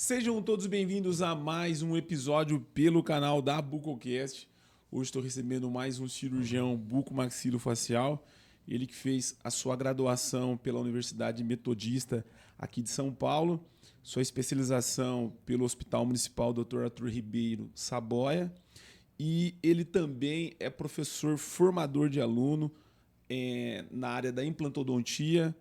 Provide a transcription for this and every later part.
Sejam todos bem-vindos a mais um episódio pelo canal da Bucocast. Hoje estou recebendo mais um cirurgião bucomaxilofacial, ele que fez a sua graduação pela Universidade Metodista aqui de São Paulo, sua especialização pelo Hospital Municipal Dr. Arthur Ribeiro Saboia, e ele também é professor formador de aluno na área da implantodontia,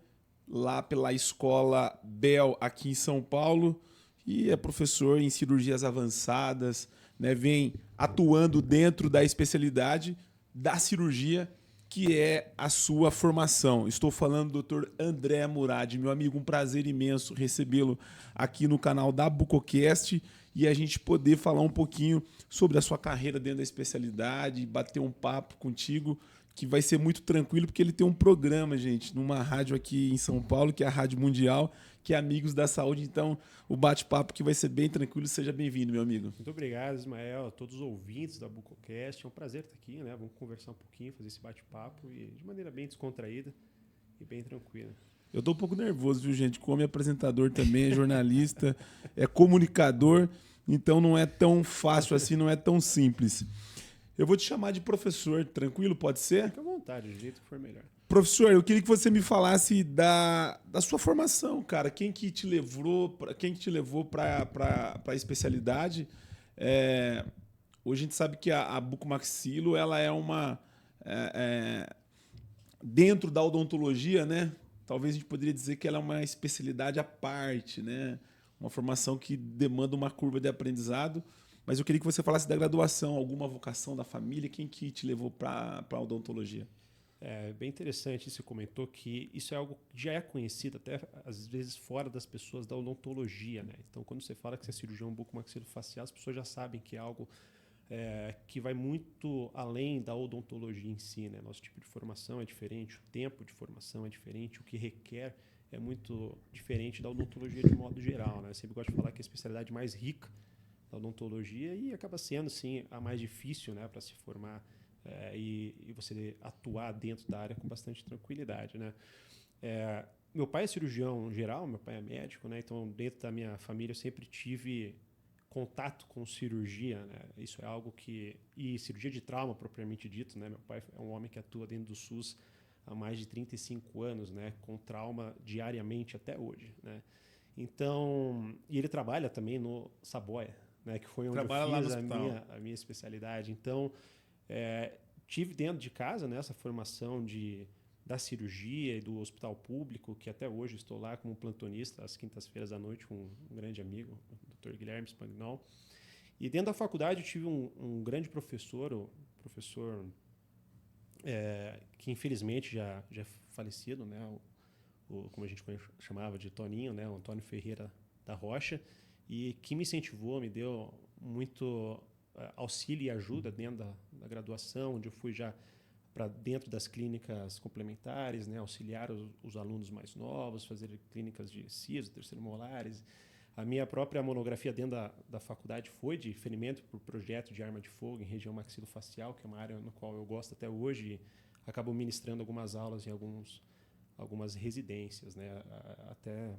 lá pela Escola Bell aqui em São Paulo, e é professor em cirurgias avançadas, né? Vem atuando dentro da especialidade da cirurgia, que é a sua formação. Estou falando do Dr. André Murad, meu amigo, um prazer imenso recebê-lo aqui no canal da Bucocast e a gente poder falar um pouquinho sobre a sua carreira dentro da especialidade, bater um papo contigo, que vai ser muito tranquilo, porque ele tem um programa, gente, numa rádio aqui em São Paulo, que é a Rádio Mundial, que é Amigos da Saúde. Então, o bate-papo que vai ser bem tranquilo. Seja bem-vindo, meu amigo. Muito obrigado, Ismael, a todos os ouvintes da Bucocast. É um prazer estar aqui, né? Vamos conversar um pouquinho, fazer esse bate-papo e de maneira bem descontraída e bem tranquila. Eu tô um pouco nervoso, viu, gente? Como é apresentador também, é jornalista, é comunicador, então não é tão fácil assim, não é tão simples. Eu vou te chamar de professor, tranquilo? Pode ser? Fica à vontade, do jeito que for melhor. Professor, eu queria que você me falasse da sua formação, cara. Quem que te levou para a especialidade? Hoje a gente sabe que a bucomaxilo ela é uma dentro da odontologia, né? Talvez a gente poderia dizer que ela é uma especialidade à parte, né? Uma formação que demanda uma curva de aprendizado. Mas eu queria que você falasse da graduação, alguma vocação da família, quem que te levou para a odontologia? É bem interessante, você comentou que isso é algo que já é conhecido até às vezes fora das pessoas da odontologia, né? Então, quando você fala que você é cirurgião bucomaxilofacial, as pessoas já sabem que é algo que vai muito além da odontologia em si, né? Nosso tipo de formação é diferente, o tempo de formação é diferente, o que requer é muito diferente da odontologia de modo geral, né? Eu sempre gosto de falar que é a especialidade mais rica da odontologia e acaba sendo, sim, a mais difícil, né, para se formar e você atuar dentro da área com bastante tranquilidade, né? Meu pai é cirurgião geral, meu pai é médico, né? Então, dentro da minha família, eu sempre tive contato com cirurgia, né? Isso é algo que... E cirurgia de trauma, propriamente dito, né? Meu pai é um homem que atua dentro do SUS há mais de 35 anos, né? Com trauma diariamente até hoje, né? Então... E ele trabalha também no Saboia, né? Que foi onde Trabalha eu lá no fiz hospital. a minha especialidade. Então, tive dentro de casa, né, essa formação da cirurgia e do hospital público, que até hoje estou lá como plantonista às quintas-feiras à noite com um grande amigo, o Dr. Guilherme Spagnol. E dentro da faculdade eu tive um grande professor, o professor que infelizmente já é falecido, né, como a gente chamava de Toninho, né, o Antônio Ferreira da Rocha, e que me incentivou, me deu muito auxílio e ajuda dentro da graduação, onde eu fui já para dentro das clínicas complementares, né, auxiliar os alunos mais novos, fazer clínicas de siso, terceiro molares. A minha própria monografia dentro da faculdade foi de ferimento por projeto de arma de fogo em região maxilofacial, que é uma área na qual eu gosto até hoje e acabo ministrando algumas aulas em algumas residências, né? Até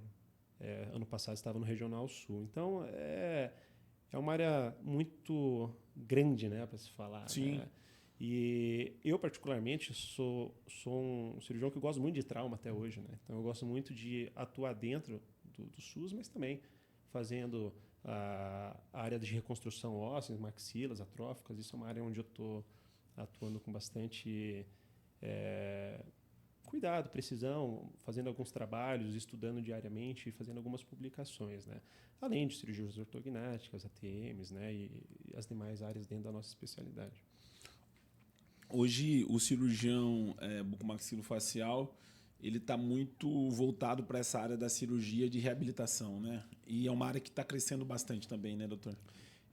ano passado estava no Regional Sul. Então, é uma área muito grande, né, para se falar. Sim. Né? E eu, particularmente, sou um cirurgião que gosto muito de trauma até hoje. Né? Então, eu gosto muito de atuar dentro do SUS, mas também fazendo a área de reconstrução óssea, maxilas atróficas. Isso é uma área onde eu estou atuando com bastante cuidado, precisão, fazendo alguns trabalhos, estudando diariamente e fazendo algumas publicações, né? Além de cirurgias ortognáticas, ATMs, né? E as demais áreas dentro da nossa especialidade. Hoje, o cirurgião bucomaxilofacial ele está muito voltado para essa área da cirurgia de reabilitação, né? E é uma área que está crescendo bastante também, né, doutor?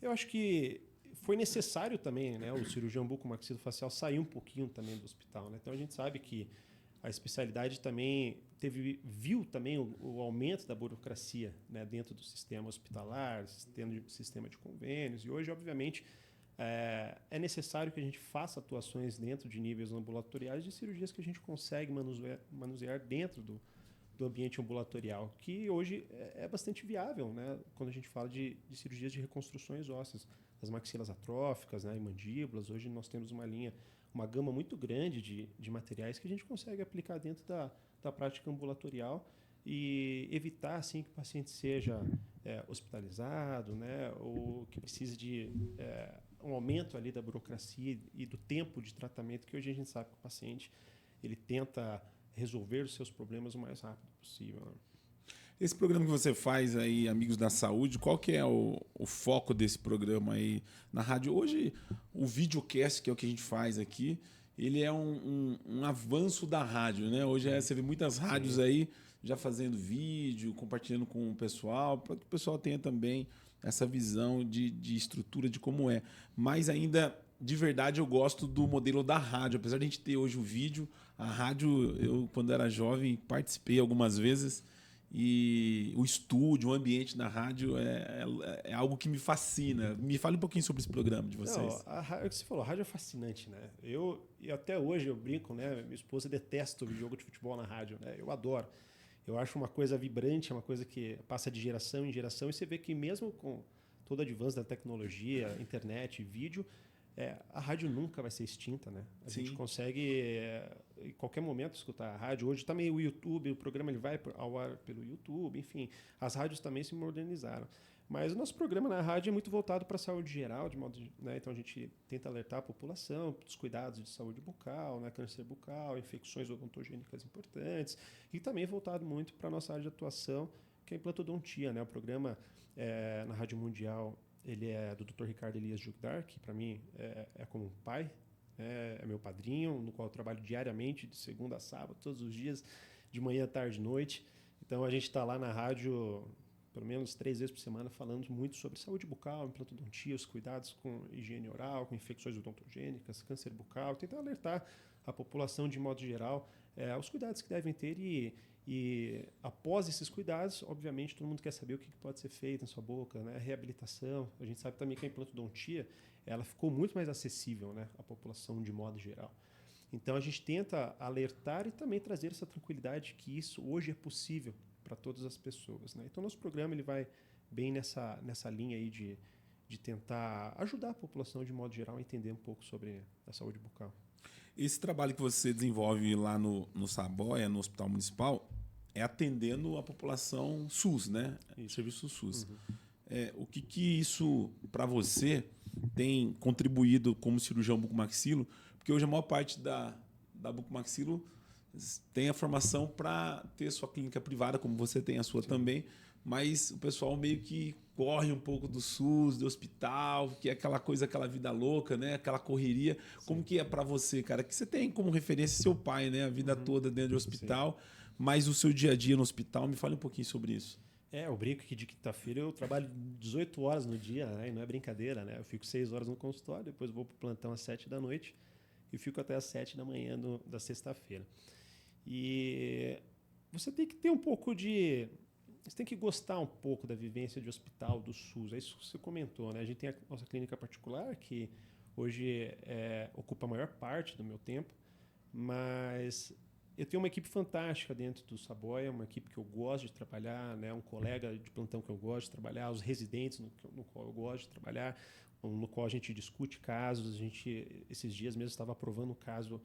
Eu acho que foi necessário também, né, o cirurgião bucomaxilofacial sair um pouquinho também do hospital, né? Então a gente sabe que a especialidade também viu também o aumento da burocracia, né, dentro do sistema hospitalar, sistema de convênios, e hoje, obviamente, é necessário que a gente faça atuações dentro de níveis ambulatoriais de cirurgias que a gente consegue manusear dentro do ambiente ambulatorial, que hoje é bastante viável, né? Quando a gente fala de cirurgias de reconstruções ósseas, as maxilas atróficas, né, e mandíbulas. Hoje nós temos uma gama muito grande de materiais que a gente consegue aplicar dentro da prática ambulatorial e evitar assim que o paciente seja hospitalizado, né, ou que precise de um aumento ali da burocracia e do tempo de tratamento, que hoje a gente sabe que o paciente ele tenta resolver os seus problemas o mais rápido possível, né? Esse programa que você faz aí, Amigos da Saúde, qual que é o foco desse programa aí na rádio? Hoje, o videocast, que é o que a gente faz aqui, ele é um avanço da rádio, né? Hoje você vê muitas rádios aí já fazendo vídeo, compartilhando com o pessoal, para que o pessoal tenha também essa visão de estrutura de como é. Mas ainda, de verdade, eu gosto do modelo da rádio. Apesar de a gente ter hoje o vídeo, a rádio, eu, quando era jovem, participei algumas vezes. E o estúdio, o ambiente na rádio é algo que me fascina. Me fale um pouquinho sobre esse programa de vocês. Não, é o que você falou, a rádio é fascinante, né? E até hoje eu brinco, né? Minha esposa detesta o jogo de futebol na rádio, né? Eu adoro. Eu acho uma coisa vibrante, é uma coisa que passa de geração em geração, e você vê que mesmo com todo o avanço da tecnologia, internet, vídeo, a rádio nunca vai ser extinta, né? A gente consegue, em qualquer momento, escutar a rádio. Hoje também o YouTube, o programa ele vai ao ar pelo YouTube, enfim, as rádios também se modernizaram. Mas o nosso programa na rádio é muito voltado para a saúde geral, de modo, né? Então a gente tenta alertar a população dos cuidados de saúde bucal, né? Câncer bucal, infecções odontogênicas importantes, e também voltado muito para a nossa área de atuação, que é a implantodontia, né? O programa na Rádio Mundial ele é do Dr. Ricardo Elias Jugdar, que para mim é como um pai, é meu padrinho, no qual eu trabalho diariamente, de segunda a sábado, todos os dias, de manhã, tarde e noite. Então a gente está lá na rádio pelo menos 3 vezes por semana falando muito sobre saúde bucal, implantodontia, os cuidados com higiene oral, com infecções odontogênicas, câncer bucal, tentar alertar a população de modo geral aos cuidados que devem ter e após esses cuidados, obviamente, todo mundo quer saber o que pode ser feito na sua boca, né? Reabilitação. A gente sabe também que a implantodontia ela ficou muito mais acessível, né, à população de modo geral. Então a gente tenta alertar e também trazer essa tranquilidade que isso hoje é possível para todas as pessoas, né? Então nosso programa ele vai bem nessa linha aí de tentar ajudar a população de modo geral a entender um pouco sobre a saúde bucal. Esse trabalho que você desenvolve lá no Saboia, no Hospital Municipal, é atendendo a população SUS, né? Isso. Serviço SUS. Uhum. O que isso, para você, tem contribuído como cirurgião bucomaxilo? Porque hoje a maior parte da bucomaxilo tem a formação para ter sua clínica privada, como você tem a sua também, mas o pessoal meio que corre um pouco do SUS, do hospital, que é aquela coisa, aquela vida louca, né? Aquela correria. Sim. Como que é para você, cara? Que você tem como referência seu pai, né? A vida toda dentro do hospital, mas o seu dia a dia no hospital. Me fale um pouquinho sobre isso. Eu brinco que de quinta-feira eu trabalho 18 horas no dia, né? E não é brincadeira, né? Eu fico 6 horas no consultório, depois vou para o plantão às 7 da noite e fico até às 7 da manhã da sexta-feira. E você tem que ter um pouco de... Você tem que gostar um pouco da vivência de hospital, do SUS. É isso que você comentou, né? A gente tem a nossa clínica particular, que hoje ocupa a maior parte do meu tempo, mas eu tenho uma equipe fantástica dentro do Saboia, uma equipe que eu gosto de trabalhar, né? Um colega de plantão que eu gosto de trabalhar, os residentes no qual eu gosto de trabalhar, no qual a gente discute casos. Esses dias mesmo estava aprovando um caso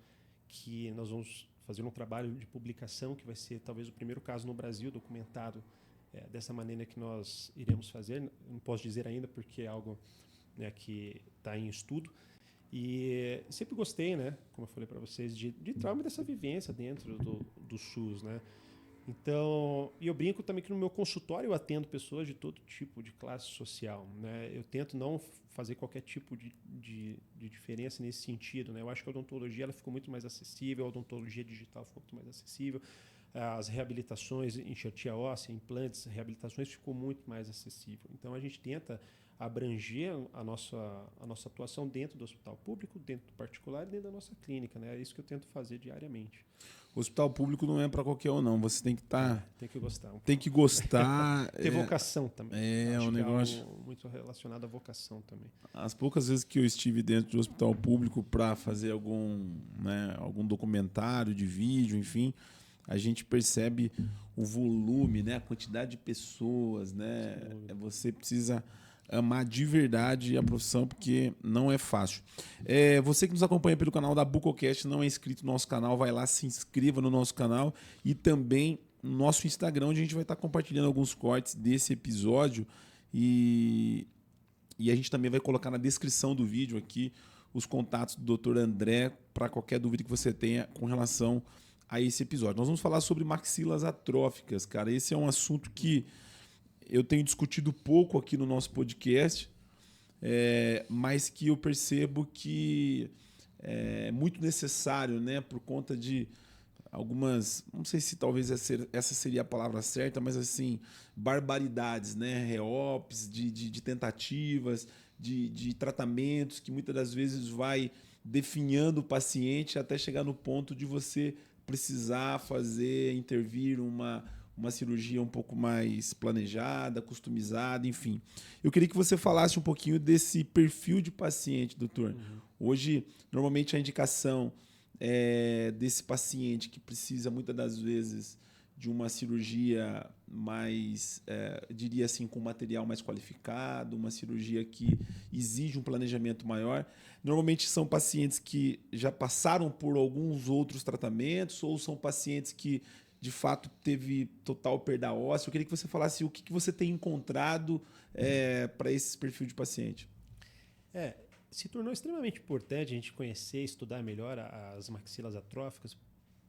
que nós vamos fazer um trabalho de publicação, que vai ser talvez o primeiro caso no Brasil documentado dessa maneira que nós iremos fazer. Não posso dizer ainda porque é algo, né, que está em estudo. E sempre gostei, né, como eu falei para vocês, de trauma dessa vivência dentro do SUS, né? Então, e eu brinco também que no meu consultório eu atendo pessoas de todo tipo de classe social, né? Eu tento não fazer qualquer tipo de diferença nesse sentido, né? Eu acho que a odontologia ela ficou muito mais acessível, a odontologia digital ficou muito mais acessível, as reabilitações, enxertia óssea, implantes, reabilitações ficou muito mais acessível. Então a gente tenta abranger a nossa atuação dentro do hospital público, dentro do particular e dentro da nossa clínica, né? É isso que eu tento fazer diariamente. O hospital público não é para qualquer um, não. Você tem que estar... tem que gostar. Tem que gostar. Ter vocação também. Acho negócio... É algo muito relacionado à vocação também. As poucas vezes que eu estive dentro do hospital público para fazer algum documentário de vídeo, enfim, a gente percebe o volume, né? A quantidade de pessoas, né? Você precisa amar de verdade a profissão, porque não é fácil. Você que nos acompanha pelo canal da Bucocast, não é inscrito no nosso canal, vai lá, se inscreva no nosso canal e também no nosso Instagram, onde a gente vai estar compartilhando alguns cortes desse episódio e a gente também vai colocar na descrição do vídeo aqui os contatos do Dr. André para qualquer dúvida que você tenha com relação a esse episódio. Nós vamos falar sobre maxilas atróficas, cara. Esse é um assunto que eu tenho discutido pouco aqui no nosso podcast, mas que eu percebo que é muito necessário, né, por conta de algumas, não sei se talvez essa seria a palavra certa, mas assim, barbaridades, né, reops, de tentativas, de tratamentos que muitas das vezes vai definhando o paciente até chegar no ponto de você precisar intervir uma cirurgia um pouco mais planejada, customizada, enfim. Eu queria que você falasse um pouquinho desse perfil de paciente, doutor. Hoje, normalmente a indicação desse paciente que precisa muitas das vezes de uma cirurgia mais, diria assim, com material mais qualificado, uma cirurgia que exige um planejamento maior. Normalmente são pacientes que já passaram por alguns outros tratamentos ou são pacientes que de fato teve total perda óssea. Eu queria que você falasse o que você tem encontrado para esse perfil de paciente. Se tornou extremamente importante a gente conhecer e estudar melhor as maxilas atróficas,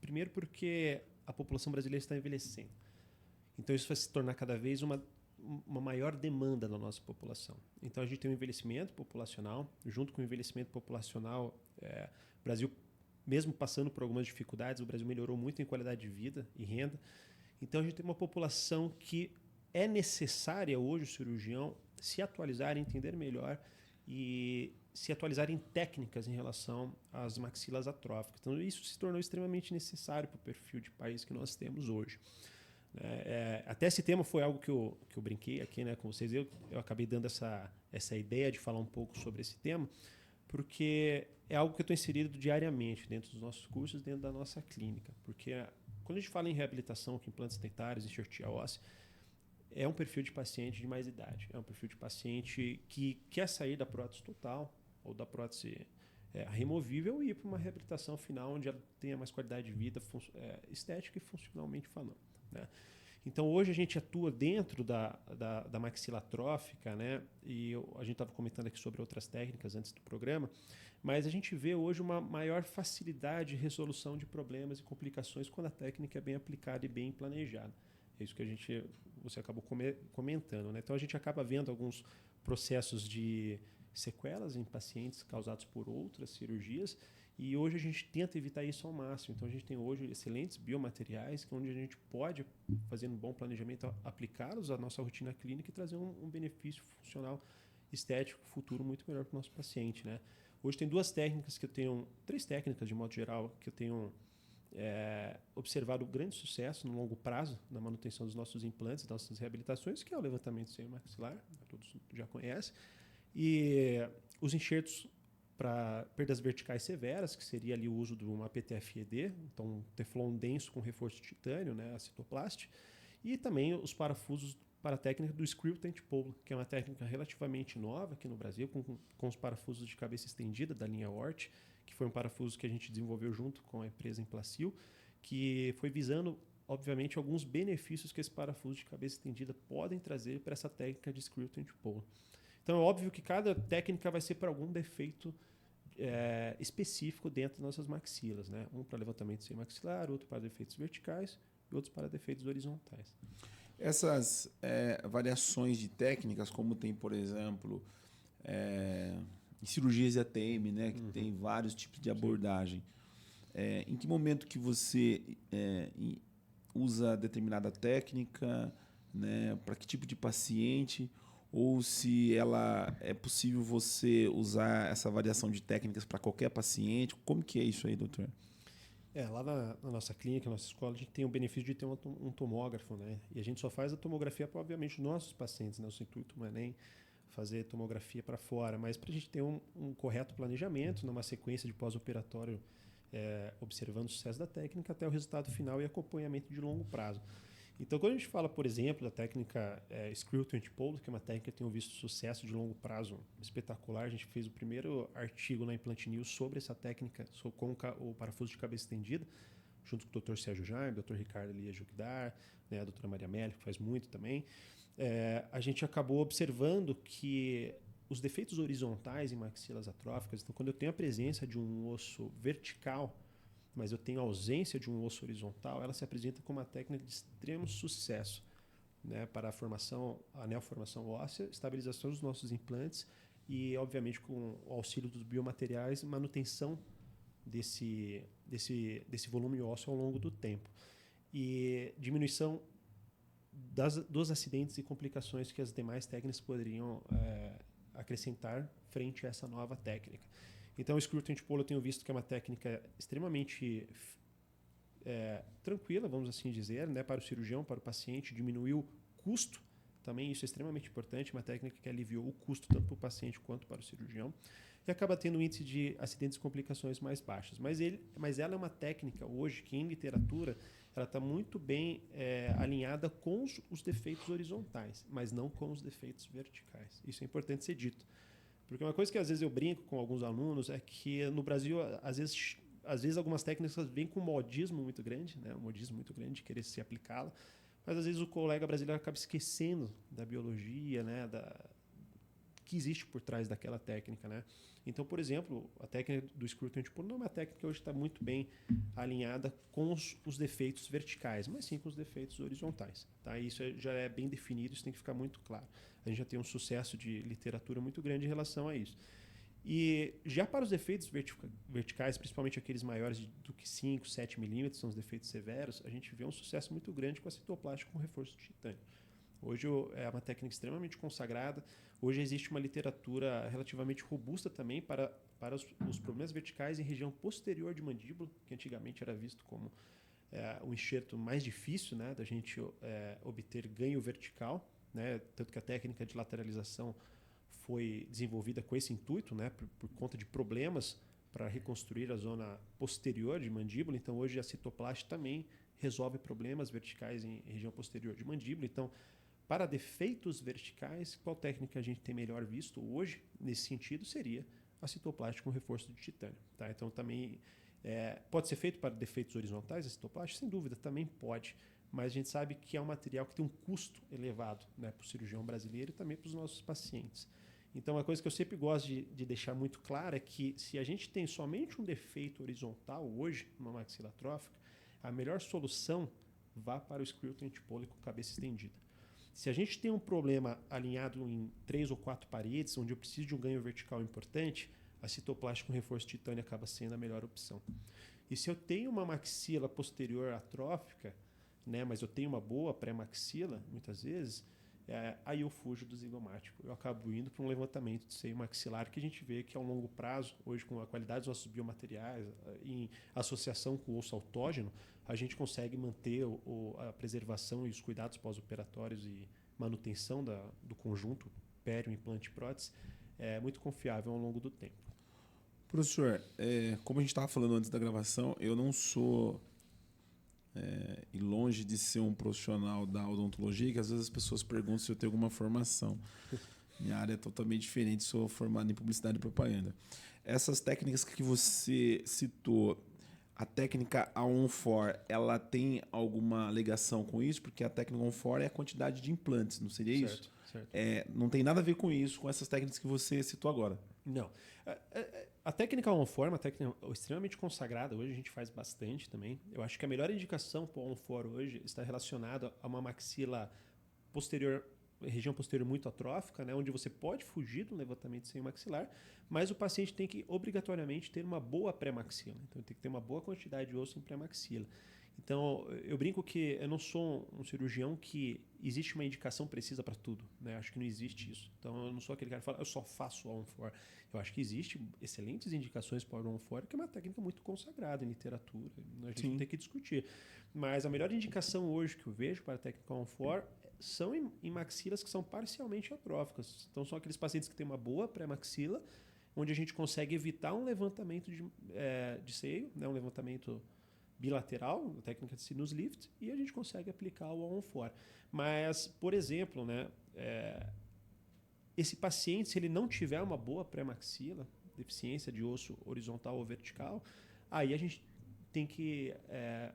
primeiro porque a população brasileira está envelhecendo. Então isso vai se tornar cada vez uma maior demanda na nossa população. Então a gente tem um envelhecimento populacional, junto com o envelhecimento populacional, o Brasil, mesmo passando por algumas dificuldades, o Brasil melhorou muito em qualidade de vida e renda. Então a gente tem uma população que é necessária hoje o cirurgião se atualizar, entender melhor e se atualizar em técnicas em relação às maxilas atróficas. Então isso se tornou extremamente necessário para o perfil de país que nós temos hoje. Até esse tema foi algo que eu brinquei aqui, né, com vocês. Eu acabei dando essa ideia de falar um pouco sobre esse tema, porque é algo que eu estou inserido diariamente dentro dos nossos cursos, dentro da nossa clínica. Porque quando a gente fala em reabilitação com implantes dentários, enxertia óssea, é um perfil de paciente de mais idade. É um perfil de paciente que quer sair da prótese total ou da prótese removível e ir para uma reabilitação final onde ela tenha mais qualidade de vida estética e funcionalmente falando, né? Então, hoje a gente atua dentro da maxila atrófica, né? E a gente estava comentando aqui sobre outras técnicas antes do programa, mas a gente vê hoje uma maior facilidade de resolução de problemas e complicações quando a técnica é bem aplicada e bem planejada. É isso que você acabou comentando, né? Então, a gente acaba vendo alguns processos de sequelas em pacientes causados por outras cirurgias e hoje a gente tenta evitar isso ao máximo. Então, a gente tem hoje excelentes biomateriais onde a gente pode, fazendo um bom planejamento, aplicá-los à nossa rotina clínica e trazer um benefício funcional estético futuro muito melhor para o nosso paciente, né? Hoje tem três técnicas de modo geral que eu tenho observado grande sucesso no longo prazo na manutenção dos nossos implantes, das nossas reabilitações, que é o levantamento de seio maxilar, todos já conhecem, e os enxertos para perdas verticais severas, que seria ali o uso de uma PTFE-D, então um teflon denso com reforço de titânio, né, acetoplast, e também os parafusos para a técnica do Screw Tent Pole, que é uma técnica relativamente nova aqui no Brasil, com os parafusos de cabeça estendida da linha Ort, que foi um parafuso que a gente desenvolveu junto com a empresa Implacil, que foi visando, obviamente, alguns benefícios que esse parafuso de cabeça estendida podem trazer para essa técnica de Screw Tent Pole. Então, é óbvio que cada técnica vai ser para algum defeito específico dentro das nossas maxilas, né? Um para levantamento sem maxilar, outro para defeitos verticais e outros para defeitos horizontais. Essas variações de técnicas, como tem, por exemplo, em cirurgias de ATM, né, que tem vários tipos de abordagem. Em que momento que você usa determinada técnica, né, para que tipo de paciente, ou se é possível você usar essa variação de técnicas para qualquer paciente? Como que é isso aí, doutor? Lá na nossa clínica, na nossa escola, a gente tem o benefício de ter um tomógrafo, né? E a gente só faz a tomografia para, obviamente, os nossos pacientes, né? O intuito não é nem fazer tomografia para fora, mas para a gente ter um correto planejamento, numa sequência de pós-operatório observando o sucesso da técnica até o resultado final e acompanhamento de longo prazo. Então, quando a gente fala, por exemplo, da técnica Screw-20 que é uma técnica que tem visto sucesso de longo prazo espetacular, a gente fez o primeiro artigo na Implant News sobre essa técnica, com o parafuso de cabeça estendida, junto com o Dr. Sérgio Jaime, Dr. Ricardo Elias Jugdar, né, a doutora Maria Amélia, que faz muito também. A gente acabou observando que os defeitos horizontais em maxilas atróficas, então, quando eu tenho a presença de um osso vertical, mas eu tenho a ausência de um osso horizontal, ela se apresenta como uma técnica de extremo sucesso, né, para a neoformação óssea, estabilização dos nossos implantes e, obviamente, com o auxílio dos biomateriais, manutenção desse volume ósseo ao longo do tempo. E diminuição dos acidentes e complicações que as demais técnicas poderiam acrescentar frente a essa nova técnica. Então, o Screw-20 eu tenho visto que é uma técnica extremamente tranquila, vamos assim dizer, né, para o cirurgião, para o paciente, diminuiu o custo, também isso é extremamente importante, uma técnica que aliviou o custo tanto para o paciente quanto para o cirurgião, e acaba tendo um índice de acidentes e complicações mais baixos. Mas ela é uma técnica hoje que, em literatura, ela está muito bem alinhada com os defeitos horizontais, mas não com os defeitos verticais. Isso é importante ser dito. Porque uma coisa que às vezes eu brinco com alguns alunos é que no Brasil, às vezes algumas técnicas vêm com um modismo muito grande, né? Um modismo muito grande de querer se aplicá-la, mas às vezes o colega brasileiro acaba esquecendo da biologia, né? Que existe por trás daquela técnica, né? Então, por exemplo, a técnica do Screw-20 não é uma técnica que hoje está muito bem alinhada com os defeitos verticais, mas sim com os defeitos horizontais. Tá? Isso já é bem definido, isso tem que ficar muito claro. A gente já tem um sucesso de literatura muito grande em relação a isso. E já para os defeitos verticais, principalmente aqueles maiores do que 5, 7 milímetros, são os defeitos severos, a gente vê um sucesso muito grande com a citoplastia com reforço de titânio. Hoje é uma técnica extremamente consagrada. Hoje existe uma literatura relativamente robusta também para os problemas verticais em região posterior de mandíbula, que antigamente era visto como o enxerto mais difícil, né, da gente obter ganho vertical, né, tanto que a técnica de lateralização foi desenvolvida com esse intuito, né, por conta de problemas para reconstruir a zona posterior de mandíbula. Então, hoje a citoplastia também resolve problemas verticais em região posterior de mandíbula. Então, para defeitos verticais, qual técnica a gente tem melhor visto hoje, nesse sentido, seria a citoplastia com reforço de titânio. Tá? Então, também pode ser feito para defeitos horizontais, a citoplastia? Sem dúvida, também pode. Mas a gente sabe que é um material que tem um custo elevado, né, para o cirurgião brasileiro e também para os nossos pacientes. Então, uma coisa que eu sempre gosto de deixar muito clara é que se a gente tem somente um defeito horizontal hoje, numa maxila atrófica, a melhor solução vá para o Screw-20 com cabeça estendida. Se a gente tem um problema alinhado em 3 ou 4 paredes, onde eu preciso de um ganho vertical importante, a citoplastia com reforço de titânio acaba sendo a melhor opção. E se eu tenho uma maxila posterior atrófica, né, mas eu tenho uma boa pré-maxila, muitas vezes, aí eu fujo do zigomático. Eu acabo indo para um levantamento de seio maxilar, que a gente vê que a longo prazo, hoje com a qualidade dos nossos biomateriais, em associação com o osso autógeno, a gente consegue manter a preservação e os cuidados pós-operatórios e manutenção do conjunto pério, implante e prótese muito confiável ao longo do tempo. Professor, como a gente estava falando antes da gravação, eu não sou e longe de ser um profissional da odontologia, que às vezes as pessoas perguntam se eu tenho alguma formação. Minha área é totalmente diferente, sou formado em publicidade e propaganda. Essas técnicas que você citou, a técnica A1-FOR, ela tem alguma ligação com isso? Porque a técnica A1-FOR é a quantidade de implantes, não seria isso? Certo. Não tem nada a ver com isso, com essas técnicas que você citou agora. Não. A técnica On-For é uma técnica extremamente consagrada. Hoje a gente faz bastante também. Eu acho que a melhor indicação para o On-For hoje está relacionada a uma maxila posterior, região posterior muito atrófica, né, onde você pode fugir do levantamento sem maxilar, mas o paciente tem que obrigatoriamente ter uma boa pré-maxila. Então tem que ter uma boa quantidade de osso em pré-maxila. Então, eu brinco que eu não sou um cirurgião que existe uma indicação precisa para tudo, né? Acho que não existe isso. Então, eu não sou aquele cara que fala, eu só faço o On-For. Eu acho que existe excelentes indicações para o On-For, que é uma técnica muito consagrada em literatura. A gente não tem que discutir. Mas a melhor indicação hoje que eu vejo para a técnica On-For são em maxilas que são parcialmente atróficas. Então, são aqueles pacientes que têm uma boa pré-maxila onde a gente consegue evitar um levantamento de seio, né, um levantamento bilateral, a técnica de sinus lift, e a gente consegue aplicar o on-for. Mas, por exemplo, né, esse paciente, se ele não tiver uma boa pré-maxila, deficiência de osso horizontal ou vertical, aí a gente tem que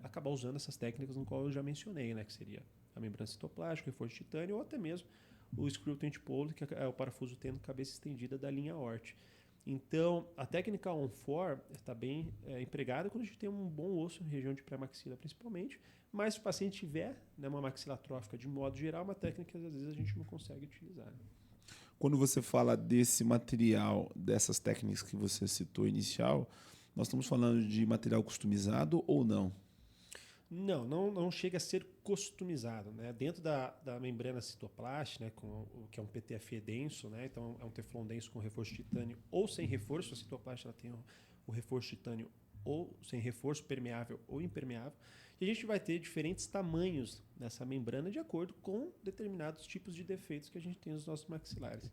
acabar usando essas técnicas no qual eu já mencionei, né, que seria a membrana citoplástica, o reforço de titânio ou até mesmo o screw twin pole, que é o parafuso tendo cabeça estendida da linha Hort. Então, a técnica on-for está bem empregada quando a gente tem um bom osso, região de pré-maxila principalmente, mas se o paciente tiver, né, uma maxila atrófica de modo geral, uma técnica que às vezes a gente não consegue utilizar. Quando você fala desse material, dessas técnicas que você citou inicial, nós estamos falando de material customizado ou não? Não chega a ser customizado, né? Dentro da membrana citoplast, né, que é um PTFE denso, né? Então é um teflon denso com reforço de titânio ou sem reforço. A citoplast ela tem o reforço de titânio ou sem reforço, permeável ou impermeável. E a gente vai ter diferentes tamanhos nessa membrana de acordo com determinados tipos de defeitos que a gente tem nos nossos maxilares.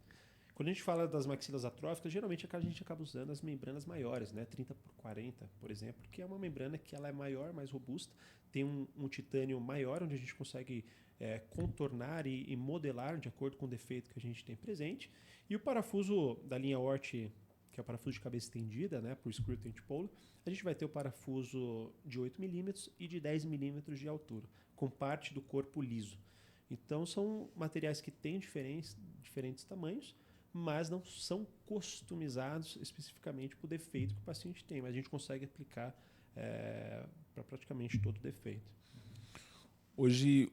Quando a gente fala das maxilas atróficas, geralmente a gente acaba usando as membranas maiores, né? 30x40, por exemplo, que é uma membrana que ela é maior, mais robusta, tem um titânio maior, onde a gente consegue contornar e modelar de acordo com o defeito que a gente tem presente. E o parafuso da linha Hort, que é o parafuso de cabeça estendida, né, por screw twin pole, a gente vai ter o parafuso de 8 mm e de 10 mm de altura, com parte do corpo liso. Então, são materiais que têm diferentes tamanhos, mas não são customizados especificamente para o defeito que o paciente tem, mas a gente consegue aplicar para praticamente todo defeito. Hoje,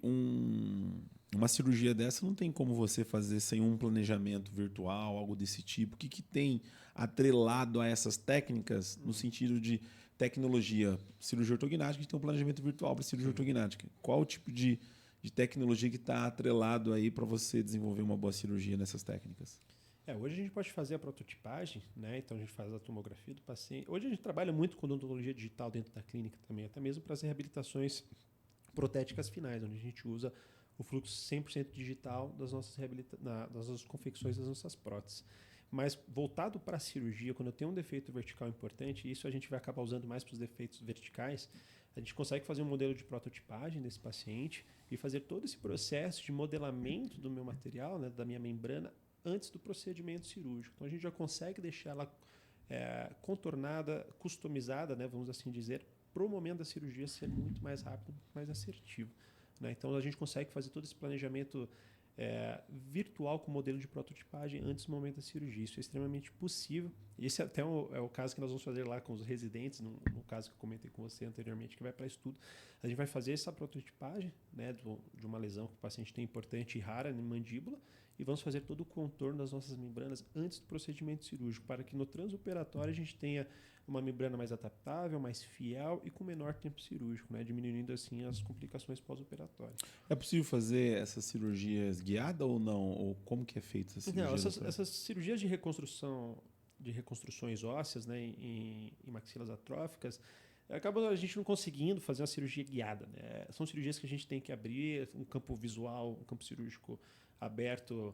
uma cirurgia dessa não tem como você fazer sem um planejamento virtual, algo desse tipo. O que tem atrelado a essas técnicas no sentido de tecnologia? Cirurgia ortognática, a gente tem um planejamento virtual para cirurgia ortognática. Qual o tipo de tecnologia que está atrelado aí para você desenvolver uma boa cirurgia nessas técnicas? Hoje a gente pode fazer a prototipagem, né? Então a gente faz a tomografia do paciente. Hoje a gente trabalha muito com odontologia digital dentro da clínica também, até mesmo para as reabilitações protéticas finais, onde a gente usa o fluxo 100% digital das nossas confecções das nossas próteses. Mas voltado para a cirurgia, quando eu tenho um defeito vertical importante, isso a gente vai acabar usando mais para os defeitos verticais, a gente consegue fazer um modelo de prototipagem desse paciente e fazer todo esse processo de modelamento do meu material, né, da minha membrana, antes do procedimento cirúrgico. Então a gente já consegue deixar ela contornada, customizada, né, vamos assim dizer, para o momento da cirurgia ser muito mais rápido, muito mais assertivo. Né? Então a gente consegue fazer todo esse planejamento virtual com modelo de prototipagem antes do momento da cirurgia. Isso é extremamente possível. E esse até é o caso que nós vamos fazer lá com os residentes, no caso que eu comentei com você anteriormente, que vai para estudo. A gente vai fazer essa prototipagem, né, de uma lesão que o paciente tem importante e rara na mandíbula, e vamos fazer todo o contorno das nossas membranas antes do procedimento cirúrgico, para que no transoperatório a gente tenha uma membrana mais adaptável, mais fiel e com menor tempo cirúrgico, né? Diminuindo assim as complicações pós-operatórias. É possível fazer essas cirurgias guiadas ou não? Ou como que é feita essa cirurgia? Não, essas cirurgias de reconstruções ósseas, né, em maxilas atróficas, acaba a gente não conseguindo fazer uma cirurgia guiada. Né? São cirurgias que a gente tem que abrir um campo visual, um campo cirúrgico aberto,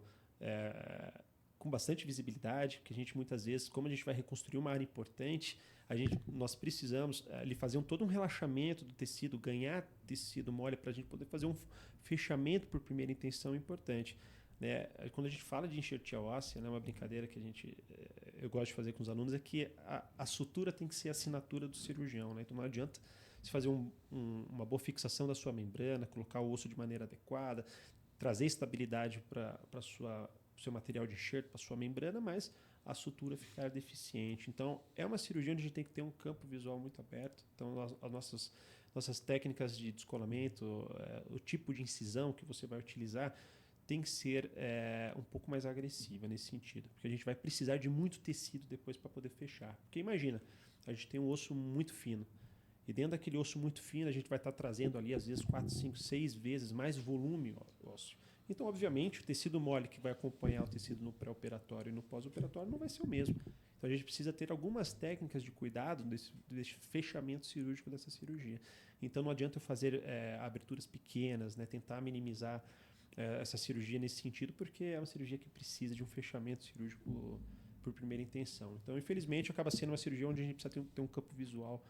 com bastante visibilidade, que a gente muitas vezes, como a gente vai reconstruir uma área importante, nós precisamos fazer todo um relaxamento do tecido, ganhar tecido mole para a gente poder fazer um fechamento por primeira intenção importante. Né? Quando a gente fala de enxertia óssea, né, uma brincadeira que eu gosto de fazer com os alunos é que a sutura tem que ser a assinatura do cirurgião. Né? Então não adianta você fazer uma boa fixação da sua membrana, colocar o osso de maneira adequada, trazer estabilidade para o seu material de enxerto, para a sua membrana, mas a sutura ficar deficiente. Então, é uma cirurgia onde a gente tem que ter um campo visual muito aberto. Então, as nossas técnicas de descolamento, o tipo de incisão que você vai utilizar, tem que ser um pouco mais agressiva nesse sentido. Porque a gente vai precisar de muito tecido depois para poder fechar. Porque imagina, a gente tem um osso muito fino. E dentro daquele osso muito fino, a gente vai estar trazendo ali, às vezes, 4, 5, 6 vezes mais volume ósseo. Então, obviamente, o tecido mole que vai acompanhar o tecido no pré-operatório e no pós-operatório não vai ser o mesmo. Então, a gente precisa ter algumas técnicas de cuidado desse fechamento cirúrgico dessa cirurgia. Então, não adianta eu fazer aberturas pequenas, né, tentar minimizar essa cirurgia nesse sentido, porque é uma cirurgia que precisa de um fechamento cirúrgico por primeira intenção. Então, infelizmente, acaba sendo uma cirurgia onde a gente precisa ter um campo visual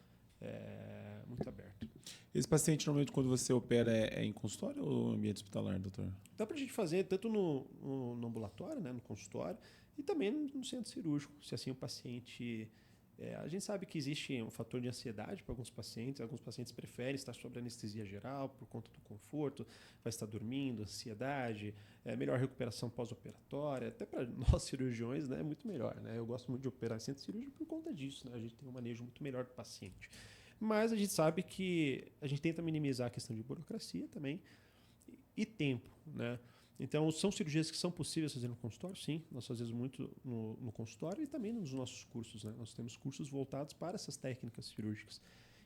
muito aberto. Esse paciente, normalmente, quando você opera, é em consultório ou ambiente hospitalar, doutor? Dá para a gente fazer tanto no ambulatório, né, no consultório, e também no centro cirúrgico, se assim o paciente... a gente sabe que existe um fator de ansiedade para alguns pacientes preferem estar sob anestesia geral por conta do conforto, vai estar dormindo, ansiedade, melhor recuperação pós-operatória, até para nós cirurgiões, né, é muito melhor. Né? Eu gosto muito de operar em centro cirúrgico por conta disso, né? A gente tem um manejo muito melhor do paciente. Mas a gente sabe que a gente tenta minimizar a questão de burocracia também e tempo, né? Então, são cirurgias que são possíveis fazer no consultório? Sim, nós fazemos muito no consultório e também nos nossos cursos. Né? Nós temos cursos voltados para essas técnicas cirúrgicas.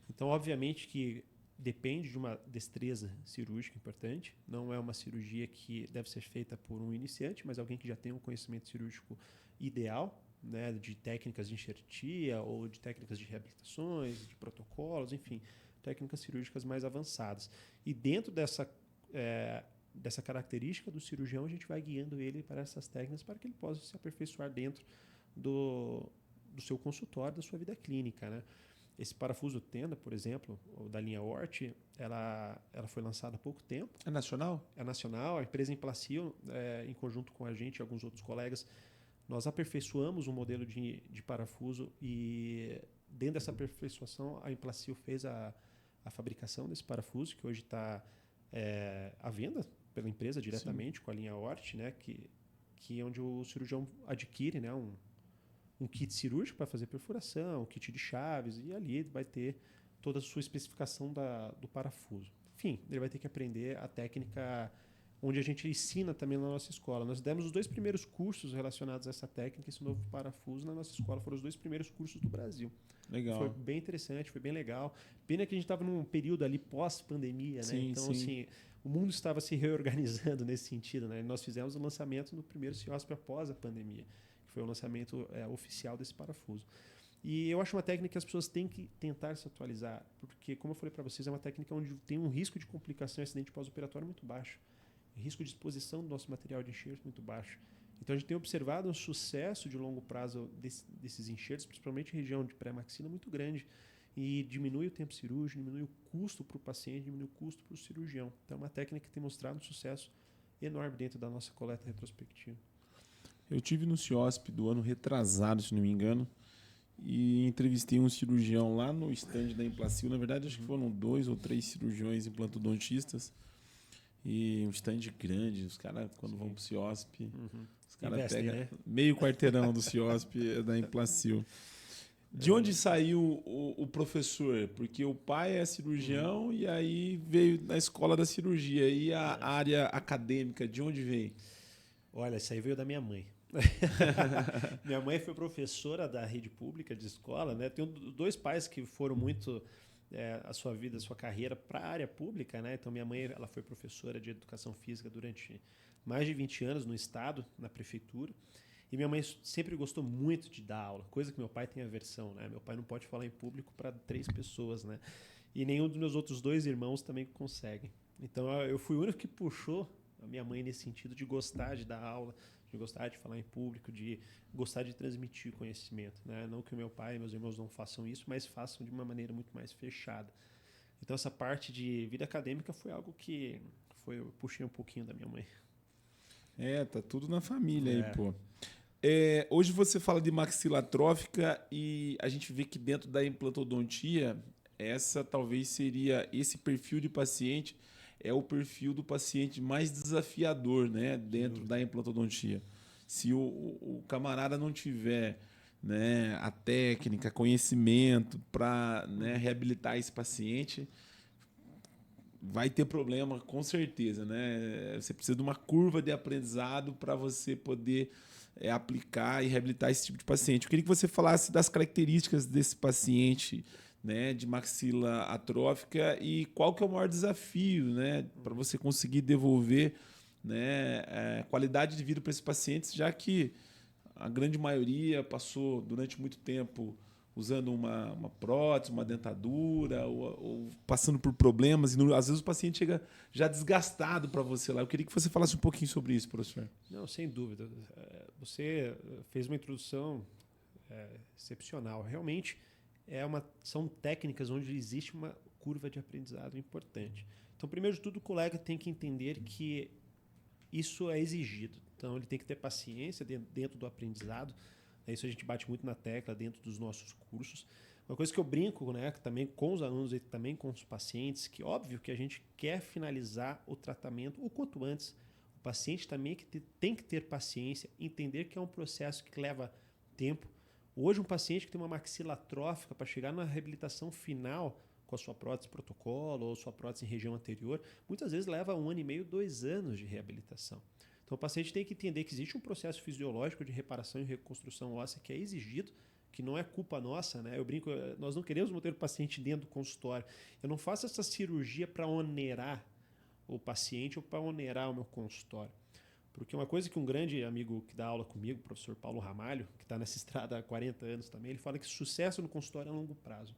Então, obviamente que depende de uma destreza cirúrgica importante. Não é uma cirurgia que deve ser feita por um iniciante, mas alguém que já tem um conhecimento cirúrgico ideal, né? De técnicas de enxertia ou de técnicas de reabilitações, de protocolos, enfim, técnicas cirúrgicas mais avançadas. E dentro dessa característica do cirurgião, a gente vai guiando ele para essas técnicas para que ele possa se aperfeiçoar dentro do seu consultório, da sua vida clínica. Né? Esse parafuso tenda, por exemplo, da linha Hort, ela foi lançada há pouco tempo. É nacional? É nacional. A empresa Implacil, em conjunto com a gente e alguns outros colegas, nós aperfeiçoamos um modelo de parafuso e dentro dessa aperfeiçoação a Implacil fez a fabricação desse parafuso, que hoje está à venda pela empresa diretamente. Sim. Com a linha Hort, né, que é onde o cirurgião adquire, né, um kit cirúrgico para fazer perfuração, um kit de chaves, e ali vai ter toda a sua especificação do parafuso. Enfim, ele vai ter que aprender a técnica onde a gente ensina também na nossa escola. Nós demos os 2 primeiros cursos relacionados a essa técnica, esse novo parafuso, na nossa escola. Foram os 2 primeiros cursos do Brasil. Legal. Foi bem interessante, foi bem legal. Pena que a gente estava num período ali pós-pandemia, né? Sim, então, sim. assim, o mundo estava se reorganizando nesse sentido, né? Nós fizemos o lançamento no primeiro CIOSP após a pandemia, que foi o lançamento oficial desse parafuso. E eu acho uma técnica que as pessoas têm que tentar se atualizar, porque, como eu falei para vocês, é uma técnica onde tem um risco de complicação e acidente pós-operatório muito baixo. Risco de exposição do nosso material de enxerto muito baixo. Então, a gente tem observado um sucesso de longo prazo desses enxertos, principalmente em região de pré-maxila, muito grande. E diminui o tempo cirúrgico, diminui o custo para o paciente, diminui o custo para o cirurgião. Então, é uma técnica que tem mostrado um sucesso enorme dentro da nossa coleta retrospectiva. Eu tive no CIOSP do ano retrasado, se não me engano, e entrevistei um cirurgião lá no stand da Implacil. Na verdade, acho que foram 2 ou 3 cirurgiões implantodontistas. E um stand grande, os caras, quando vão pro CIOSP, os caras pegam, né, meio quarteirão do CIOSP da Implacil. De onde saiu o professor? Porque o pai é cirurgião e aí veio da escola da cirurgia. E a área acadêmica, de onde veio? Olha, isso aí veio da minha mãe. Minha mãe foi professora da rede pública de escola, né? Tenho 2 pais que foram muito... a sua vida, a sua carreira para a área pública, né? Então, minha mãe ela foi professora de educação física durante mais de 20 anos no estado, na prefeitura. E minha mãe sempre gostou muito de dar aula, coisa que meu pai tem aversão, né? Meu pai não pode falar em público para 3 pessoas, né? E nenhum dos meus outros 2 irmãos também conseguem. Então, eu fui o único que puxou a minha mãe nesse sentido de gostar de dar aula, de gostar de falar em público, de gostar de transmitir conhecimento. Né? Não que o meu pai e meus irmãos não façam isso, mas façam de uma maneira muito mais fechada. Então, essa parte de vida acadêmica foi algo que eu puxei um pouquinho da minha mãe. Tá tudo na família aí, pô. Hoje você fala de maxila atrófica e a gente vê que dentro da implantodontia, essa talvez seria esse perfil de paciente, é o perfil do paciente mais desafiador, né, dentro da implantodontia. Se o camarada não tiver, né, a técnica, conhecimento para, né, reabilitar esse paciente, vai ter problema com certeza, né? Você precisa de uma curva de aprendizado para você poder aplicar e reabilitar esse tipo de paciente. Eu queria que você falasse das características desse paciente, né, de maxila atrófica e qual que é o maior desafio, né, para você conseguir devolver, né, qualidade de vida para esses pacientes, já que a grande maioria passou durante muito tempo usando uma prótese, uma dentadura, ou passando por problemas. E às vezes o paciente chega já desgastado para você lá. Eu queria que você falasse um pouquinho sobre isso, professor. Não, sem dúvida. Você fez uma introdução excepcional. Realmente são técnicas onde existe uma curva de aprendizado importante. Então, primeiro de tudo, o colega tem que entender que isso é exigido. Então, ele tem que ter paciência dentro do aprendizado. Isso a gente bate muito na tecla dentro dos nossos cursos. Uma coisa que eu brinco, né, também com os alunos e também com os pacientes, que óbvio que a gente quer finalizar o tratamento o quanto antes. O paciente também tem que ter paciência, entender que é um processo que leva tempo. Hoje, um paciente que tem uma maxila atrófica, para chegar na reabilitação final com a sua prótese protocolo ou sua prótese em região anterior, muitas vezes leva 1 ano e meio, 2 anos de reabilitação. Então, o paciente tem que entender que existe um processo fisiológico de reparação e reconstrução óssea que é exigido, que não é culpa nossa, né? Eu brinco, nós não queremos manter o paciente dentro do consultório. Eu não faço essa cirurgia para onerar o paciente ou para onerar o meu consultório. Porque uma coisa que um grande amigo que dá aula comigo, o professor Paulo Ramalho, que está nessa estrada há 40 anos também, ele fala que sucesso no consultório é a longo prazo.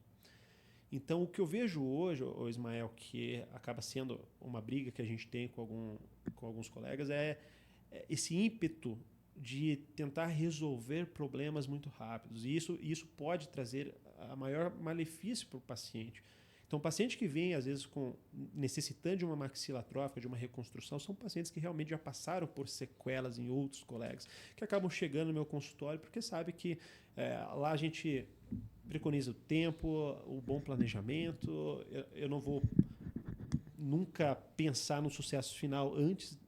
Então, o que eu vejo hoje, Ismael, que acaba sendo uma briga que a gente tem com alguns colegas, é esse ímpeto de tentar resolver problemas muito rápidos. E isso pode trazer a maior malefício para o paciente. Então, o paciente que vem, às vezes, necessitando de uma maxila atrófica, de uma reconstrução, são pacientes que realmente já passaram por sequelas em outros colegas, que acabam chegando no meu consultório porque sabe que lá a gente preconiza o tempo, o bom planejamento. Eu não vou nunca pensar no sucesso final antes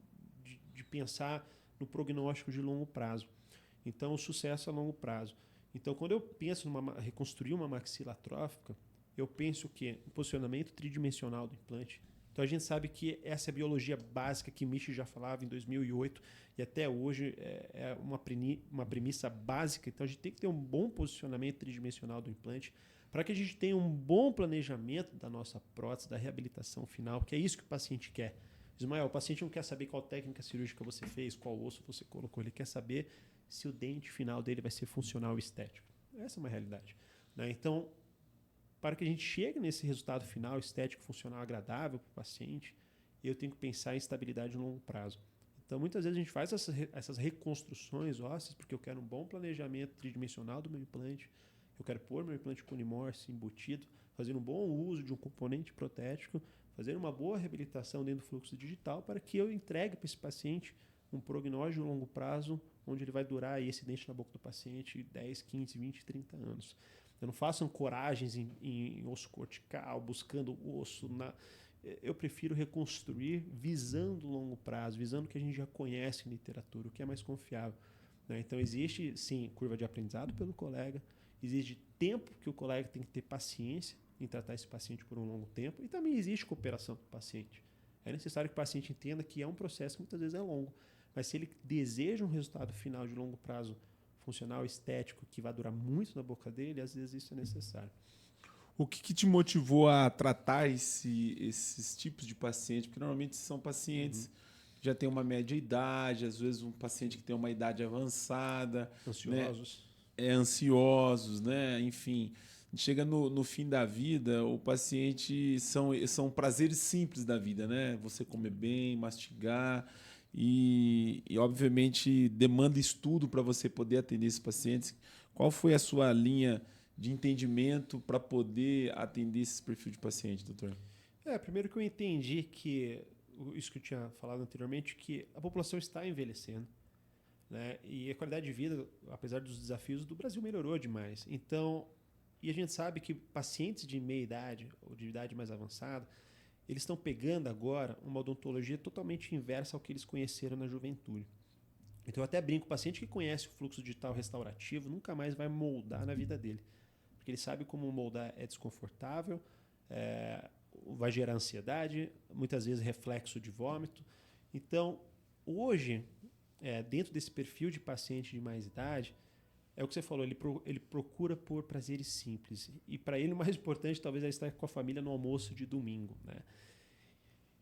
de pensar no prognóstico de longo prazo. Então, o sucesso a longo prazo. Então, quando eu penso em reconstruir uma maxila atrófica, eu penso que o posicionamento tridimensional do implante. Então, a gente sabe que essa é a biologia básica que Misch já falava em 2008 e até hoje é uma premissa básica. Então, a gente tem que ter um bom posicionamento tridimensional do implante para que a gente tenha um bom planejamento da nossa prótese, da reabilitação final, que é isso que o paciente quer. Ismael, o paciente não quer saber qual técnica cirúrgica você fez, qual osso você colocou, ele quer saber se o dente final dele vai ser funcional e estético. Essa é uma realidade, né? Então, para que a gente chegue nesse resultado final, estético, funcional, agradável para o paciente, eu tenho que pensar em estabilidade no longo prazo. Então, muitas vezes a gente faz essas reconstruções ósseas porque eu quero um bom planejamento tridimensional do meu implante, eu quero pôr meu implante com Unimorse embutido, fazer um bom uso de um componente protético, fazer uma boa reabilitação dentro do fluxo digital para que eu entregue para esse paciente um prognóstico de longo prazo, onde ele vai durar esse dente na boca do paciente 10, 15, 20, 30 anos. Eu não faço ancoragens em osso cortical, buscando osso. Eu prefiro reconstruir visando o longo prazo, visando o que a gente já conhece em literatura, o que é mais confiável, né? Então, existe, sim, curva de aprendizado pelo colega, existe tempo que o colega tem que ter paciência em tratar esse paciente por um longo tempo e também existe cooperação com o paciente. É necessário que o paciente entenda que é um processo que muitas vezes é longo, mas se ele deseja um resultado final de longo prazo funcional, estético, que vai durar muito na boca dele, às vezes isso é necessário. O que te motivou a tratar esses tipos de pacientes? Porque normalmente são pacientes que já têm uma média idade, às vezes um paciente que tem uma idade avançada. Ansiosos. Né? Ansiosos, né? Enfim, chega no fim da vida, o paciente são prazeres simples da vida, né? Você comer bem, mastigar. E, obviamente, demanda estudo para você poder atender esses pacientes. Qual foi a sua linha de entendimento para poder atender esse perfil de paciente, doutor? Primeiro que eu entendi que, isso que eu tinha falado anteriormente, que a população está envelhecendo, né? E a qualidade de vida, apesar dos desafios, do Brasil melhorou demais. Então, e a gente sabe que pacientes de meia idade ou de idade mais avançada, eles estão pegando agora uma odontologia totalmente inversa ao que eles conheceram na juventude. Então, eu até brinco, o paciente que conhece o fluxo digital restaurativo nunca mais vai moldar na vida dele. Porque ele sabe como moldar é desconfortável, vai gerar ansiedade, muitas vezes reflexo de vômito. Então, hoje, dentro desse perfil de paciente de mais idade, é o que você falou, ele procura por prazeres simples. E para ele o mais importante talvez é estar com a família no almoço de domingo, né?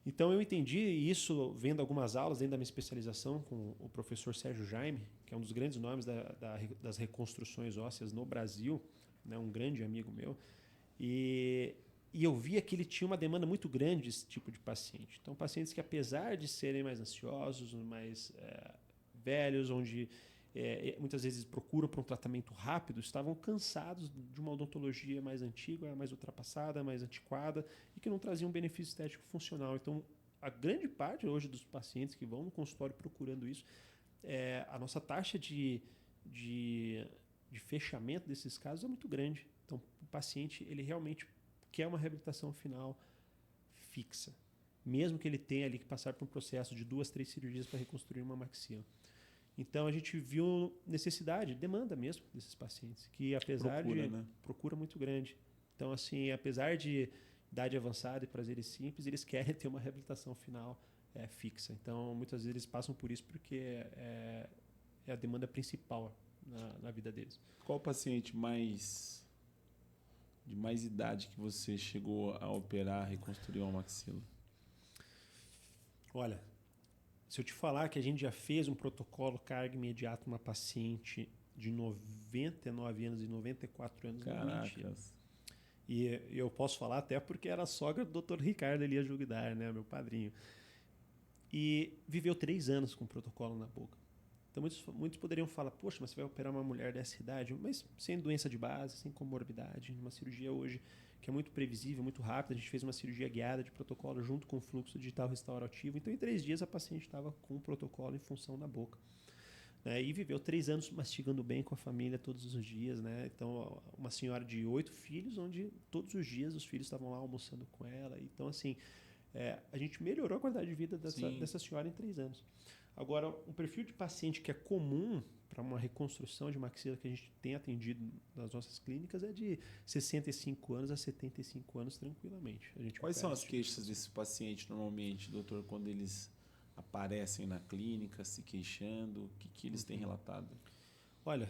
Então eu entendi isso vendo algumas aulas dentro da minha especialização com o professor Sérgio Jaime, que é um dos grandes nomes das reconstruções ósseas no Brasil, né, um grande amigo meu, e eu via que ele tinha uma demanda muito grande desse tipo de paciente. Então, pacientes que, apesar de serem mais ansiosos, mais velhos, onde muitas vezes procuram por um tratamento rápido, estavam cansados de uma odontologia mais antiga, mais ultrapassada, mais antiquada e que não trazia um benefício estético funcional. Então, a grande parte hoje dos pacientes que vão no consultório procurando isso, a nossa taxa de fechamento desses casos é muito grande. Então, o paciente ele realmente quer uma reabilitação final fixa, mesmo que ele tenha ali que passar por um processo de 2, 3 cirurgias para reconstruir uma maxila. Então, a gente viu necessidade, demanda mesmo desses pacientes, que apesar procura muito grande. Então, assim, apesar de idade avançada e prazeres simples, eles querem ter uma reabilitação final fixa. Então, muitas vezes eles passam por isso porque é a demanda principal na vida deles. Qual o paciente de mais idade que você chegou a operar, reconstruir uma maxila? Olha, se eu te falar que a gente já fez um protocolo carga imediata numa paciente de 99 anos e 94 anos. Caracas. E eu posso falar até porque era a sogra do Dr. Ricardo Elias Jugdar, né, meu padrinho. E viveu 3 anos com o protocolo na boca. Então muitos poderiam falar, poxa, mas você vai operar uma mulher dessa idade, mas sem doença de base, sem comorbidade, uma cirurgia hoje que é muito previsível, muito rápida. A gente fez uma cirurgia guiada de protocolo junto com o fluxo digital restaurativo. Então, em 3 dias, a paciente estava com o protocolo em função da boca. E viveu 3 anos mastigando bem com a família todos os dias. Né? Então, uma senhora de 8 filhos, onde todos os dias os filhos estavam lá almoçando com ela. Então, assim, a gente melhorou a qualidade de vida dessa senhora em 3 anos. Agora, um perfil de paciente que é comum para uma reconstrução de maxila que a gente tem atendido nas nossas clínicas é de 65 anos a 75 anos tranquilamente. Quais são as queixas desse paciente normalmente, doutor, quando eles aparecem na clínica se queixando? O que eles têm relatado? Olha,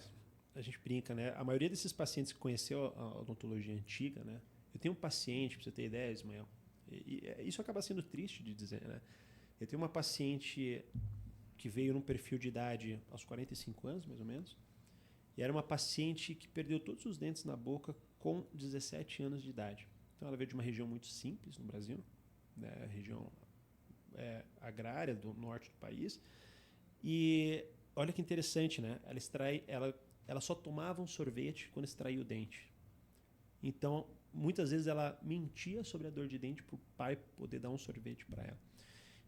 a gente brinca, né? A maioria desses pacientes que conheceu a odontologia antiga, né? Eu tenho um paciente, para você ter ideia, Ismael, e isso acaba sendo triste de dizer, né? Eu tenho uma paciente que veio num perfil de idade aos 45 anos, mais ou menos, e era uma paciente que perdeu todos os dentes na boca com 17 anos de idade. Então, ela veio de uma região muito simples no Brasil, né, região agrária do norte do país, e olha que interessante, né? Ela só tomava um sorvete quando extraía o dente. Então, muitas vezes ela mentia sobre a dor de dente para o pai poder dar um sorvete para ela.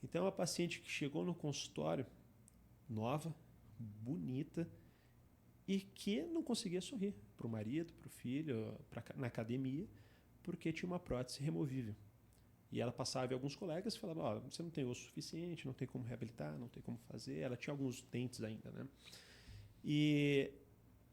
Então, é uma paciente que chegou no consultório nova, bonita, e que não conseguia sorrir para o marido, para o filho, na academia, porque tinha uma prótese removível. E ela passava em alguns colegas e falava, você não tem osso suficiente, não tem como reabilitar, não tem como fazer. Ela tinha alguns dentes ainda, né? E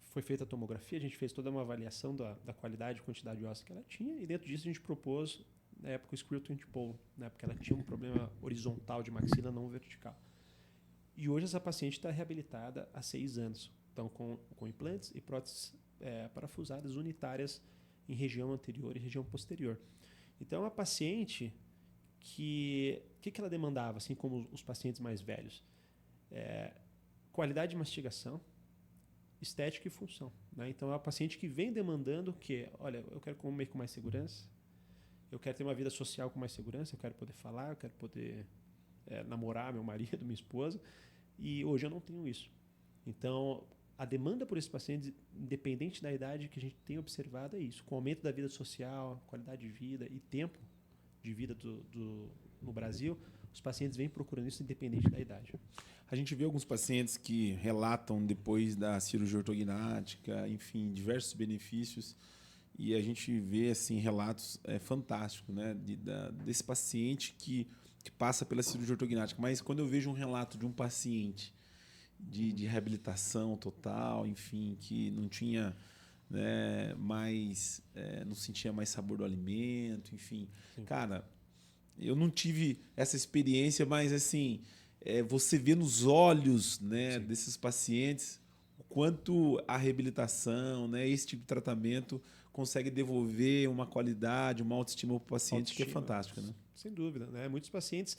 foi feita a tomografia, a gente fez toda uma avaliação da qualidade e quantidade de óssea que ela tinha, e dentro disso a gente propôs, na época, o Screw Twin Pole, né? Porque ela tinha um problema horizontal de maxila, não vertical. E hoje essa paciente está reabilitada há 6 anos. Então, com implantes e próteses parafusadas unitárias em região anterior e região posterior. Então, é uma paciente que... O que ela demandava, assim como os pacientes mais velhos? Qualidade de mastigação, estética e função. Né? Então, é uma paciente que vem demandando que, olha, eu quero comer com mais segurança, eu quero ter uma vida social com mais segurança, eu quero poder falar, eu quero poder namorar meu marido, minha esposa, e hoje eu não tenho isso. Então, a demanda por esses pacientes, independente da idade que a gente tem observado, é isso. Com o aumento da vida social, qualidade de vida e tempo de vida no Brasil, os pacientes vêm procurando isso independente da idade. A gente vê alguns pacientes que relatam depois da cirurgia ortognática, enfim, diversos benefícios, e a gente vê assim, relatos fantásticos, né, desse paciente que passa pela cirurgia ortognática. Mas quando eu vejo um relato de um paciente de reabilitação total, enfim, que não tinha, né, não sentia mais sabor do alimento, enfim. Sim. Cara, eu não tive essa experiência, mas assim, você vê nos olhos, né, desses pacientes o quanto a reabilitação, né, esse tipo de tratamento consegue devolver uma qualidade, uma autoestima para o paciente que é fantástica, né? Sem dúvida, né? Muitos pacientes,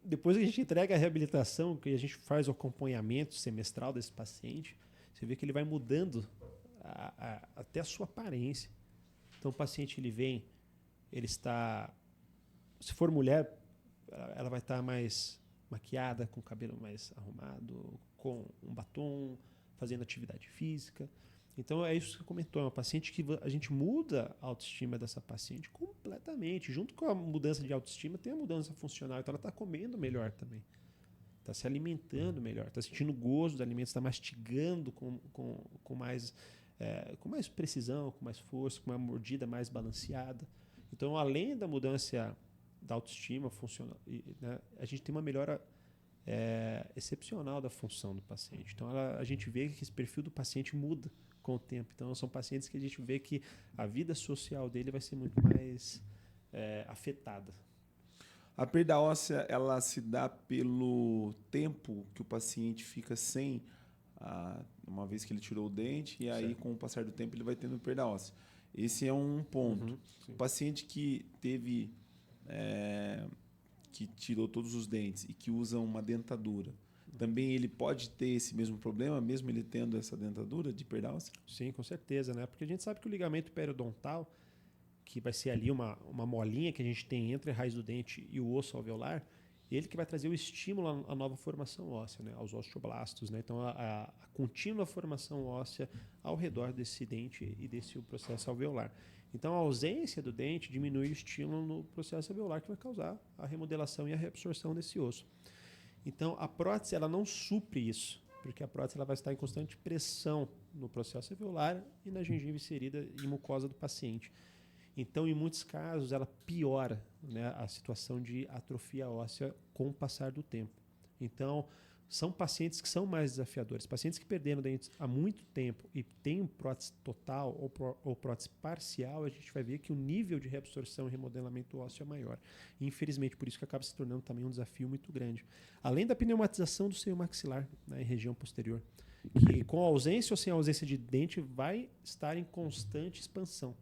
depois que a gente entrega a reabilitação, que a gente faz o acompanhamento semestral desse paciente, você vê que ele vai mudando até a sua aparência. Então, o paciente ele vem, ele está... Se for mulher, ela vai estar mais maquiada, com o cabelo mais arrumado, com um batom, fazendo atividade física. Então, é isso que você comentou. É uma paciente que a gente muda a autoestima dessa paciente completamente. Junto com a mudança de autoestima, tem a mudança funcional. Então, ela está comendo melhor também. Está se alimentando melhor. Está sentindo gosto dos alimentos, está mastigando com mais precisão, com mais força, com uma mordida mais balanceada. Então, além da mudança da autoestima funcional, né, a gente tem uma melhora excepcional da função do paciente. Então, a gente vê que esse perfil do paciente muda com o tempo. Então, são pacientes que a gente vê que a vida social dele vai ser muito mais afetada. A perda óssea, ela se dá pelo tempo que o paciente fica sem, uma vez que ele tirou o dente, e aí, certo, com o passar do tempo, ele vai tendo perda óssea. Esse é um ponto. O paciente que teve, que tirou todos os dentes e que usa uma dentadura, também ele pode ter esse mesmo problema, mesmo ele tendo essa dentadura de perda óssea? Sim, com certeza, né? Porque a gente sabe que o ligamento periodontal, que vai ser ali uma molinha que a gente tem entre a raiz do dente e o osso alveolar, ele que vai trazer o estímulo à nova formação óssea, né? Aos osteoblastos, né? Então, a contínua formação óssea ao redor desse dente e desse processo alveolar. Então, a ausência do dente diminui o estímulo no processo alveolar, que vai causar a remodelação e a reabsorção desse osso. Então, a prótese ela não supre isso, porque a prótese ela vai estar em constante pressão no processo alveolar e na gengiva inserida e mucosa do paciente. Então, em muitos casos, ela piora, né, a situação de atrofia óssea com o passar do tempo. Então, são pacientes que são mais desafiadores. Pacientes que perderam dentes há muito tempo e têm prótese total ou prótese parcial, a gente vai ver que o nível de reabsorção e remodelamento ósseo é maior. E, infelizmente, por isso que acaba se tornando também um desafio muito grande. Além da pneumatização do seio maxilar, né, em região posterior, que com ausência ou sem ausência de dente vai estar em constante expansão,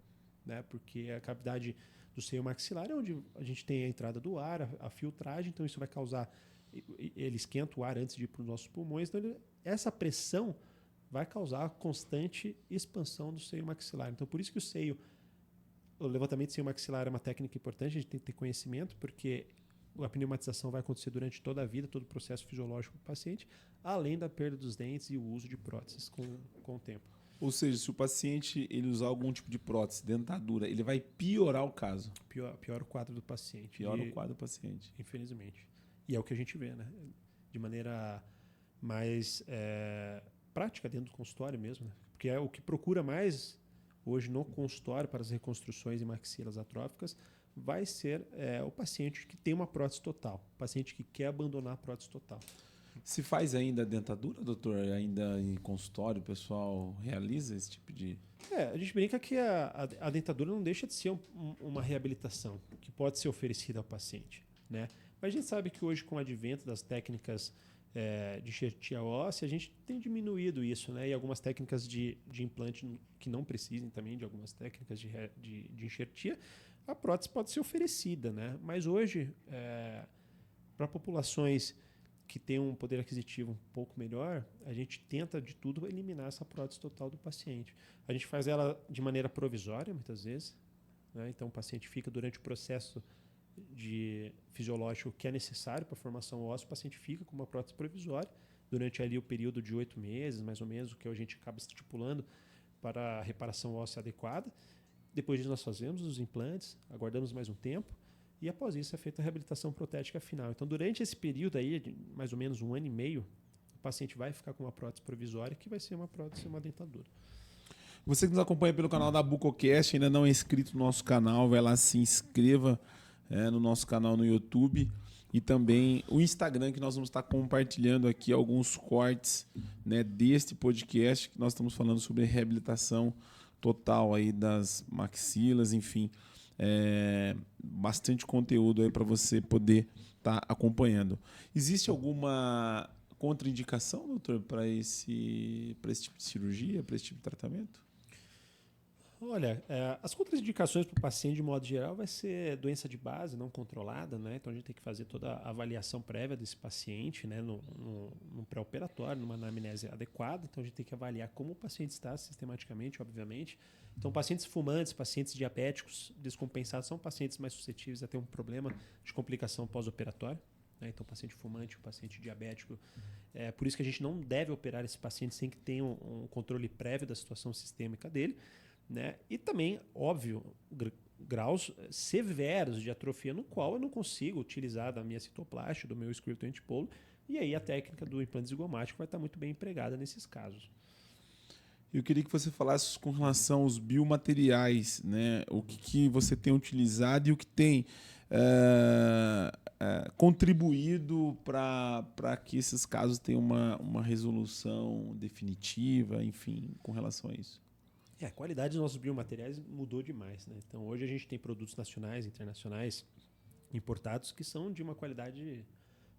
né, porque a cavidade do seio maxilar é onde a gente tem a entrada do ar, a filtragem, então isso vai causar... Ele esquenta o ar antes de ir para os nossos pulmões, então essa pressão vai causar a constante expansão do seio maxilar. Então, por isso que o levantamento do seio maxilar é uma técnica importante, a gente tem que ter conhecimento, porque a pneumatização vai acontecer durante toda a vida, todo o processo fisiológico do paciente, além da perda dos dentes e o uso de próteses com o tempo. Ou seja, se o paciente ele usar algum tipo de prótese, dentadura, ele vai piorar o caso. Piora o quadro do paciente. Piora o quadro do paciente. Infelizmente. E é o que a gente vê, né? De maneira mais prática dentro do consultório mesmo, né? Porque é o que procura mais hoje no consultório para as reconstruções em maxilas atróficas vai ser o paciente que tem uma prótese total, o paciente que quer abandonar a prótese total. Se faz ainda a dentadura, doutor? Ainda em consultório o pessoal realiza esse tipo de... A gente brinca que a dentadura não deixa de ser uma reabilitação que pode ser oferecida ao paciente, né? Mas a gente sabe que hoje, com o advento das técnicas de enxertia óssea, a gente tem diminuído isso, né? E algumas técnicas de implante que não precisem também de algumas técnicas de enxertia, a prótese pode ser oferecida, né? Mas hoje, para populações que têm um poder aquisitivo um pouco melhor, a gente tenta de tudo eliminar essa prótese total do paciente. A gente faz ela de maneira provisória, muitas vezes, né? Então o paciente fica durante o processo fisiológico que é necessário para a formação óssea, o paciente fica com uma prótese provisória durante ali o período de 8 meses, mais ou menos, o que a gente acaba estipulando para a reparação óssea adequada. Depois disso nós fazemos os implantes, aguardamos mais um tempo e após isso é feita a reabilitação protética final. Então, durante esse período aí, de mais ou menos 1 ano e meio, o paciente vai ficar com uma prótese provisória que vai ser uma prótese, uma dentadura. Você que nos acompanha pelo canal da Bucocast, ainda não é inscrito no nosso canal, vai lá, se inscreva no nosso canal no YouTube e também o Instagram, que nós vamos estar compartilhando aqui alguns cortes, né, deste podcast que nós estamos falando sobre reabilitação total aí das maxilas, enfim, bastante conteúdo aí para você poder estar acompanhando. Existe alguma contraindicação, doutor, para esse tipo de cirurgia, para esse tipo de tratamento? Olha, as contraindicações para o paciente, de modo geral, vai ser doença de base não controlada, né? Então a gente tem que fazer toda a avaliação prévia desse paciente, né? No pré-operatório, numa anamnese adequada. Então a gente tem que avaliar como o paciente está sistematicamente, obviamente. Então, pacientes fumantes, pacientes diabéticos descompensados são pacientes mais suscetíveis a ter um problema de complicação pós-operatória. Né? Então, paciente fumante, o paciente diabético. Por isso que a gente não deve operar esse paciente sem que tenha um controle prévio da situação sistêmica dele. Né? E também, óbvio, graus severos de atrofia no qual eu não consigo utilizar da minha citoplastia, do meu script antipolo, e aí a técnica do implante zigomático vai estar muito bem empregada nesses casos. Eu queria que você falasse com relação aos biomateriais, né? O que você tem utilizado e o que tem contribuído para que esses casos tenham uma resolução definitiva, enfim, com relação a isso. A qualidade dos nossos biomateriais mudou demais. Né? Então, hoje a gente tem produtos nacionais e internacionais importados que são de uma qualidade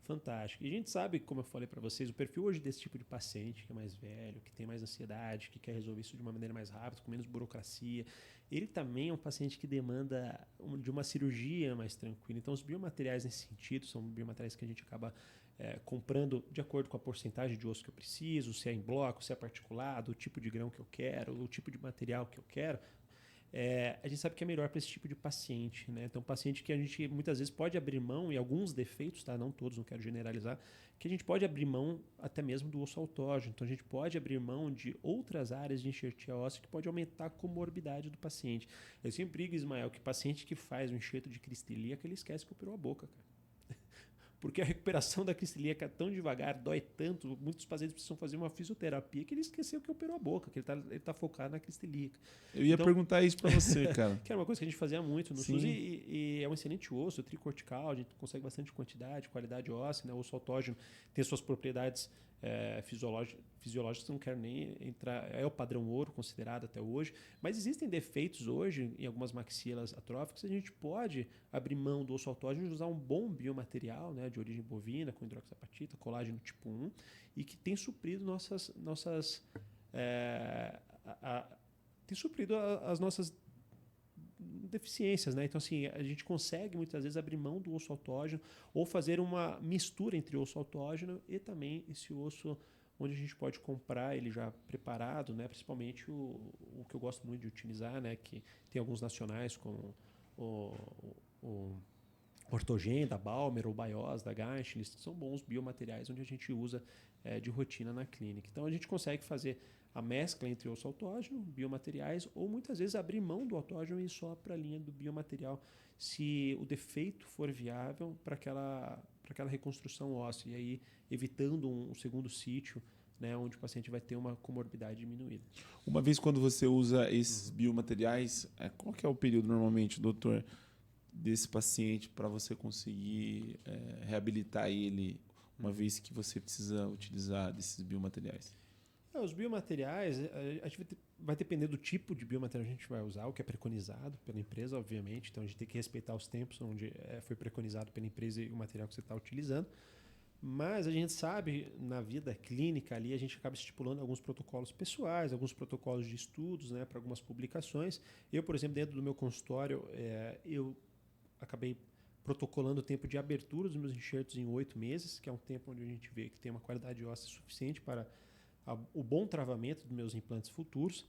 fantástica. E a gente sabe, como eu falei para vocês, o perfil hoje desse tipo de paciente, que é mais velho, que tem mais ansiedade, que quer resolver isso de uma maneira mais rápida, com menos burocracia, ele também é um paciente que demanda de uma cirurgia mais tranquila. Então, os biomateriais nesse sentido são biomateriais que a gente acaba comprando de acordo com a porcentagem de osso que eu preciso, se é em bloco, se é particulado, o tipo de grão que eu quero, o tipo de material que eu quero. A gente sabe que é melhor para esse tipo de paciente. Né? Então, paciente que a gente muitas vezes pode abrir mão, e alguns defeitos, tá? Não todos, não quero generalizar, que a gente pode abrir mão até mesmo do osso autógeno. Então, a gente pode abrir mão de outras áreas de enxertia óssea que pode aumentar a comorbidade do paciente. Eu sempre digo, Ismael, que paciente que faz um enxerto de crista ilíaca, ele esquece que operou a boca, cara. Porque a recuperação da crista ilíaca é tão devagar, dói tanto, muitos pacientes precisam fazer uma fisioterapia que ele esqueceu que operou a boca, que ele tá focado na crista ilíaca. Eu ia perguntar isso para você, cara. Que era uma coisa que a gente fazia muito no SUS e é um excelente osso, tricortical, a gente consegue bastante quantidade, qualidade óssea, né? O osso autógeno tem suas propriedades fisiológicas, não quero nem entrar, é o padrão ouro considerado até hoje, mas existem defeitos hoje em algumas maxilas atróficas, a gente pode abrir mão do osso autógeno e usar um bom biomaterial, né, de origem bovina, com hidroxapatita, colágeno tipo 1, e que tem suprido tem suprido as nossas deficiências, né? Então, assim, a gente consegue muitas vezes abrir mão do osso autógeno ou fazer uma mistura entre o osso autógeno e também esse osso onde a gente pode comprar ele já preparado, né? Principalmente o que eu gosto muito de utilizar, né? Que tem alguns nacionais como o Ortogen da Balmer ou Bios da Ganch, eles são bons biomateriais onde a gente usa de rotina na clínica. Então, a gente consegue fazer a mescla entre osso autógeno, biomateriais, ou muitas vezes abrir mão do autógeno e ir só para a linha do biomaterial, se o defeito for viável para aquela reconstrução óssea, e aí evitando um segundo sítio, né, onde o paciente vai ter uma comorbidade diminuída. Uma vez quando você usa esses biomateriais, qual que é o período normalmente, doutor, desse paciente para você conseguir reabilitar ele, uma vez que você precisa utilizar desses biomateriais? Os biomateriais, a gente vai depender do tipo de biomaterial que a gente vai usar, o que é preconizado pela empresa, obviamente. Então, a gente tem que respeitar os tempos onde foi preconizado pela empresa e o material que você está utilizando. Mas a gente sabe, na vida clínica ali, a gente acaba estipulando alguns protocolos pessoais, alguns protocolos de estudos, né, para algumas publicações. Eu, por exemplo, dentro do meu consultório, eu acabei protocolando o tempo de abertura dos meus enxertos em 8 meses, que é um tempo onde a gente vê que tem uma qualidade óssea suficiente para o bom travamento dos meus implantes futuros.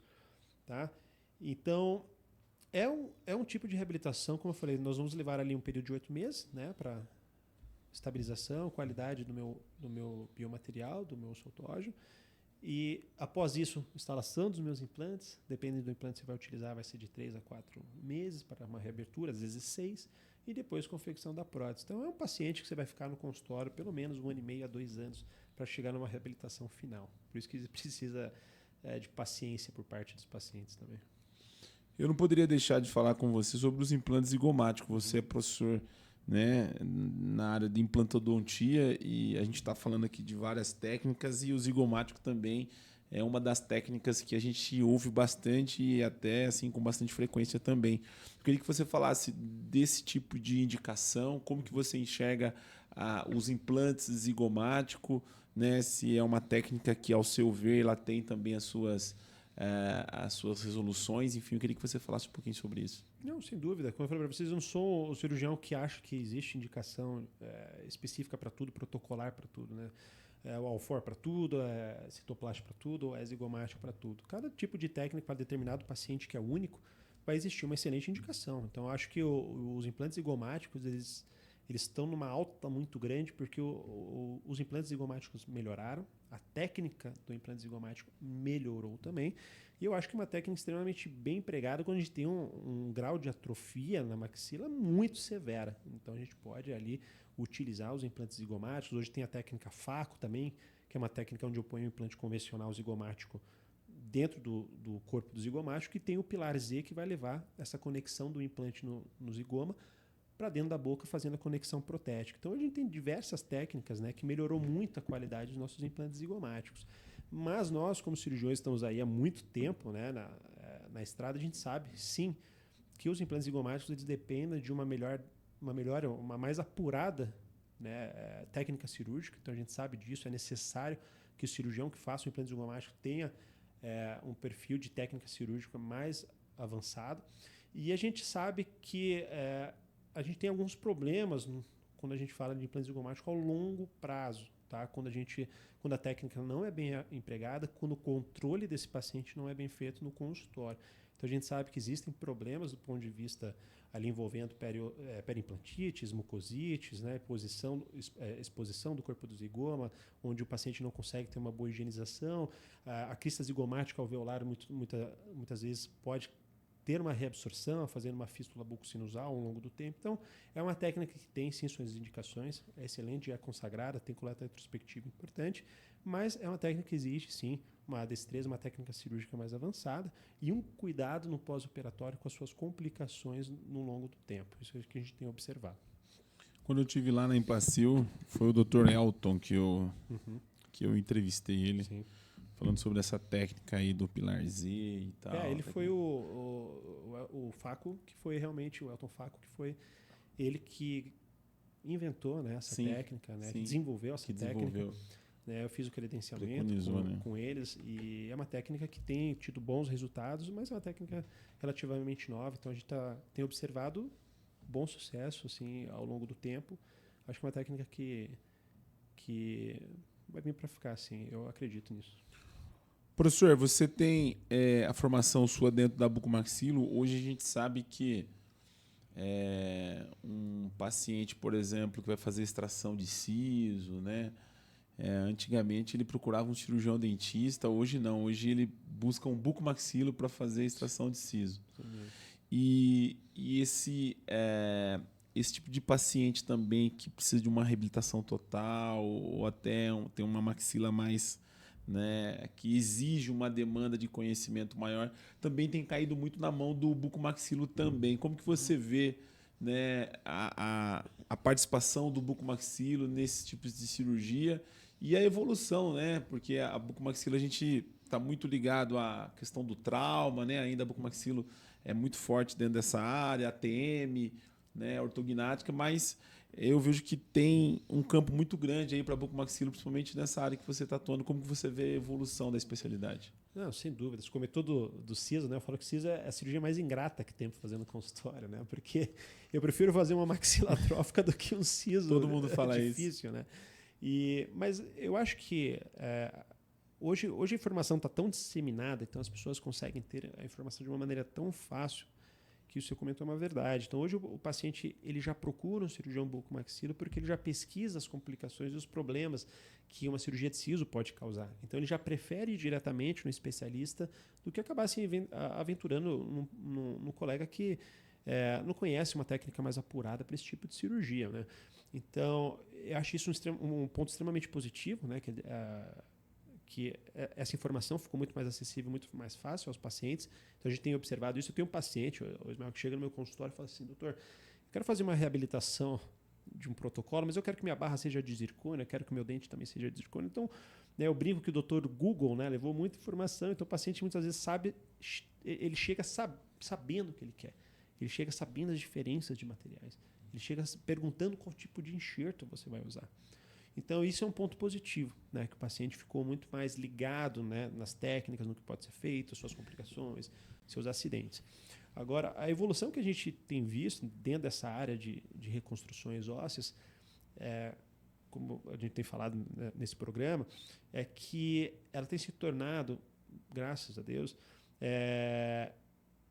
Tá? Então, é um tipo de reabilitação, como eu falei, nós vamos levar ali um período de 8 meses, né, para estabilização, qualidade do meu biomaterial, do meu osso autógeno. E após isso, instalação dos meus implantes, dependendo do implante que você vai utilizar, vai ser de 3 a 4 meses para uma reabertura, às vezes 6, e depois confecção da prótese. Então é um paciente que você vai ficar no consultório pelo menos 1 ano e meio a 2 anos para chegar numa reabilitação final. Por isso que precisa de paciência por parte dos pacientes também. Eu não poderia deixar de falar com você sobre os implantes zigomáticos. Você é professor, né, na área de implantodontia e a gente está falando aqui de várias técnicas e o zigomático também é uma das técnicas que a gente ouve bastante e até assim com bastante frequência também. Eu queria que você falasse desse tipo de indicação, como que você enxerga os implantes zigomáticos, né, se é uma técnica que, ao seu ver, ela tem também as suas as suas resoluções, enfim, eu queria que você falasse um pouquinho sobre isso. Não, sem dúvida. Como eu falei para vocês, eu não sou o cirurgião que acha que existe indicação específica para tudo, protocolar para tudo, né? O Alfor para tudo, citoplastia para tudo, a zigomática para tudo. Cada tipo de técnica para determinado paciente que é único, vai existir uma excelente indicação. Então, eu acho que os implantes zigomáticos, eles estão numa alta muito grande porque os implantes zigomáticos melhoraram, a técnica do implante zigomático melhorou também, e eu acho que é uma técnica extremamente bem empregada quando a gente tem um grau de atrofia na maxila muito severa. Então, a gente pode ali utilizar os implantes zigomáticos. Hoje tem a técnica FACO também, que é uma técnica onde eu ponho o implante convencional zigomático dentro do corpo do zigomático, e tem o pilar Z que vai levar essa conexão do implante no zigoma para dentro da boca, fazendo a conexão protética. Então, a gente tem diversas técnicas, né, que melhorou muito a qualidade dos nossos implantes zigomáticos. Mas nós, como cirurgiões, estamos aí há muito tempo, né, na estrada, a gente sabe, sim, que os implantes zigomáticos eles dependem de uma mais apurada, né, técnica cirúrgica. Então, a gente sabe disso, é necessário que o cirurgião que faça o implante zigomático tenha um perfil de técnica cirúrgica mais avançado. E a gente sabe que a gente tem alguns problemas quando a gente fala de implante zigomático ao longo prazo, tá? Quando a técnica não é bem empregada, quando o controle desse paciente não é bem feito no consultório. Então, a gente sabe que existem problemas do ponto de vista ali envolvendo perimplantites, mucosites, né? Exposição do corpo do zigoma, onde o paciente não consegue ter uma boa higienização. A crista zigomática alveolar muitas vezes pode ter uma reabsorção, fazendo uma fístula bucosinusal ao longo do tempo. Então, é uma técnica que tem sim suas indicações, é excelente, é consagrada, tem coleta retrospectiva importante, mas é uma técnica que exige sim uma destreza, uma técnica cirúrgica mais avançada e um cuidado no pós-operatório com as suas complicações no longo do tempo. Isso é o que a gente tem observado. Quando eu estive lá na Implacil, foi o Dr. Elton que eu entrevistei ele. Sim. Falando sobre essa técnica aí do pilar Z e tal. Ele foi o Faco, que foi realmente o Elton Faco, que foi ele que inventou, né, essa técnica, né, que desenvolveu essa técnica. Né, eu fiz o credenciamento com eles e é uma técnica que tem tido bons resultados, mas é uma técnica relativamente nova. Então a gente tem observado bom sucesso assim, ao longo do tempo. Acho que é uma técnica que vai vir para ficar, assim, eu acredito nisso. Professor, você tem a formação sua dentro da bucomaxilo. Hoje a gente sabe que um paciente, por exemplo, que vai fazer extração de siso, né? Antigamente ele procurava um cirurgião dentista, hoje não. Hoje ele busca um bucomaxilo para fazer extração de siso. E esse tipo de paciente também que precisa de uma reabilitação total ou até tem uma maxila mais... Né, que exige uma demanda de conhecimento maior, também tem caído muito na mão do bucomaxilo também. Como que você vê, né, a participação do bucomaxilo nesses tipos de cirurgia e a evolução, né? Porque a bucomaxilo a gente está muito ligado à questão do trauma, né? Ainda a bucomaxilo é muito forte dentro dessa área, ATM, né, ortognática, mas eu vejo que tem um campo muito grande aí para bucomaxilo, principalmente nessa área que você está atuando. Como que você vê a evolução da especialidade? Não, sem dúvida. Você comentou do siso, né? Eu falo que o siso é a cirurgia mais ingrata que tem para fazer no consultório, né? Porque eu prefiro fazer uma maxila atrófica do que um siso. Todo mundo fala isso. É difícil, né? Mas eu acho que hoje a informação está tão disseminada, então as pessoas conseguem ter a informação de uma maneira tão fácil que o senhor comentou é uma verdade. Então, hoje o paciente ele já procura um cirurgião bucomaxilo porque ele já pesquisa as complicações e os problemas que uma cirurgia de siso pode causar. Então, ele já prefere ir diretamente no especialista do que acabar se aventurando no colega que não conhece uma técnica mais apurada para esse tipo de cirurgia, né? Então, eu acho isso um ponto extremamente positivo, né? Que essa informação ficou muito mais acessível, muito mais fácil aos pacientes. Então, a gente tem observado isso. Eu tenho um paciente, o Ismael, que chega no meu consultório e fala assim: doutor, eu quero fazer uma reabilitação de um protocolo, mas eu quero que minha barra seja de zircônio, eu quero que meu dente também seja de zircônio. Então, né, eu brinco que o doutor Google, né, levou muita informação, então o paciente muitas vezes ele chega sabendo o que ele quer. Ele chega sabendo as diferenças de materiais. Ele chega perguntando qual tipo de enxerto você vai usar. Então, isso é um ponto positivo, né? Que o paciente ficou muito mais ligado, né, nas técnicas, no que pode ser feito, suas complicações, seus acidentes. Agora, a evolução que a gente tem visto dentro dessa área de reconstruções ósseas, como a gente tem falado, né, nesse programa, é que ela tem se tornado, graças a Deus,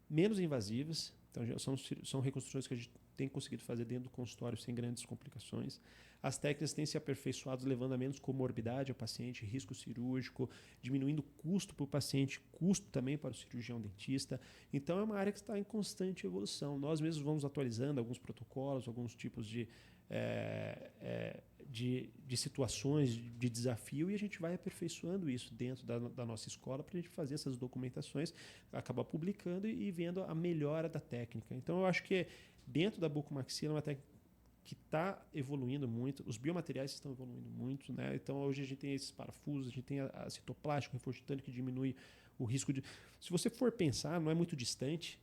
menos invasivas. Então, são reconstruções que a gente tem conseguido fazer dentro do consultório sem grandes complicações. As técnicas têm se aperfeiçoado, levando a menos comorbidade ao paciente, risco cirúrgico, diminuindo custo para o paciente, custo também para o cirurgião dentista. Então, é uma área que está em constante evolução. Nós mesmos vamos atualizando alguns protocolos, alguns tipos de situações de desafio, e a gente vai aperfeiçoando isso dentro da nossa escola para a gente fazer essas documentações, acabar publicando e vendo a melhora da técnica. Então, eu acho que dentro da bucomaxila é uma técnica que está evoluindo muito, os biomateriais estão evoluindo muito, né? Então, hoje a gente tem esses parafusos, a gente tem a citoplástico, o reforço titânio, que diminui o risco de... Se você for pensar, não é muito distante,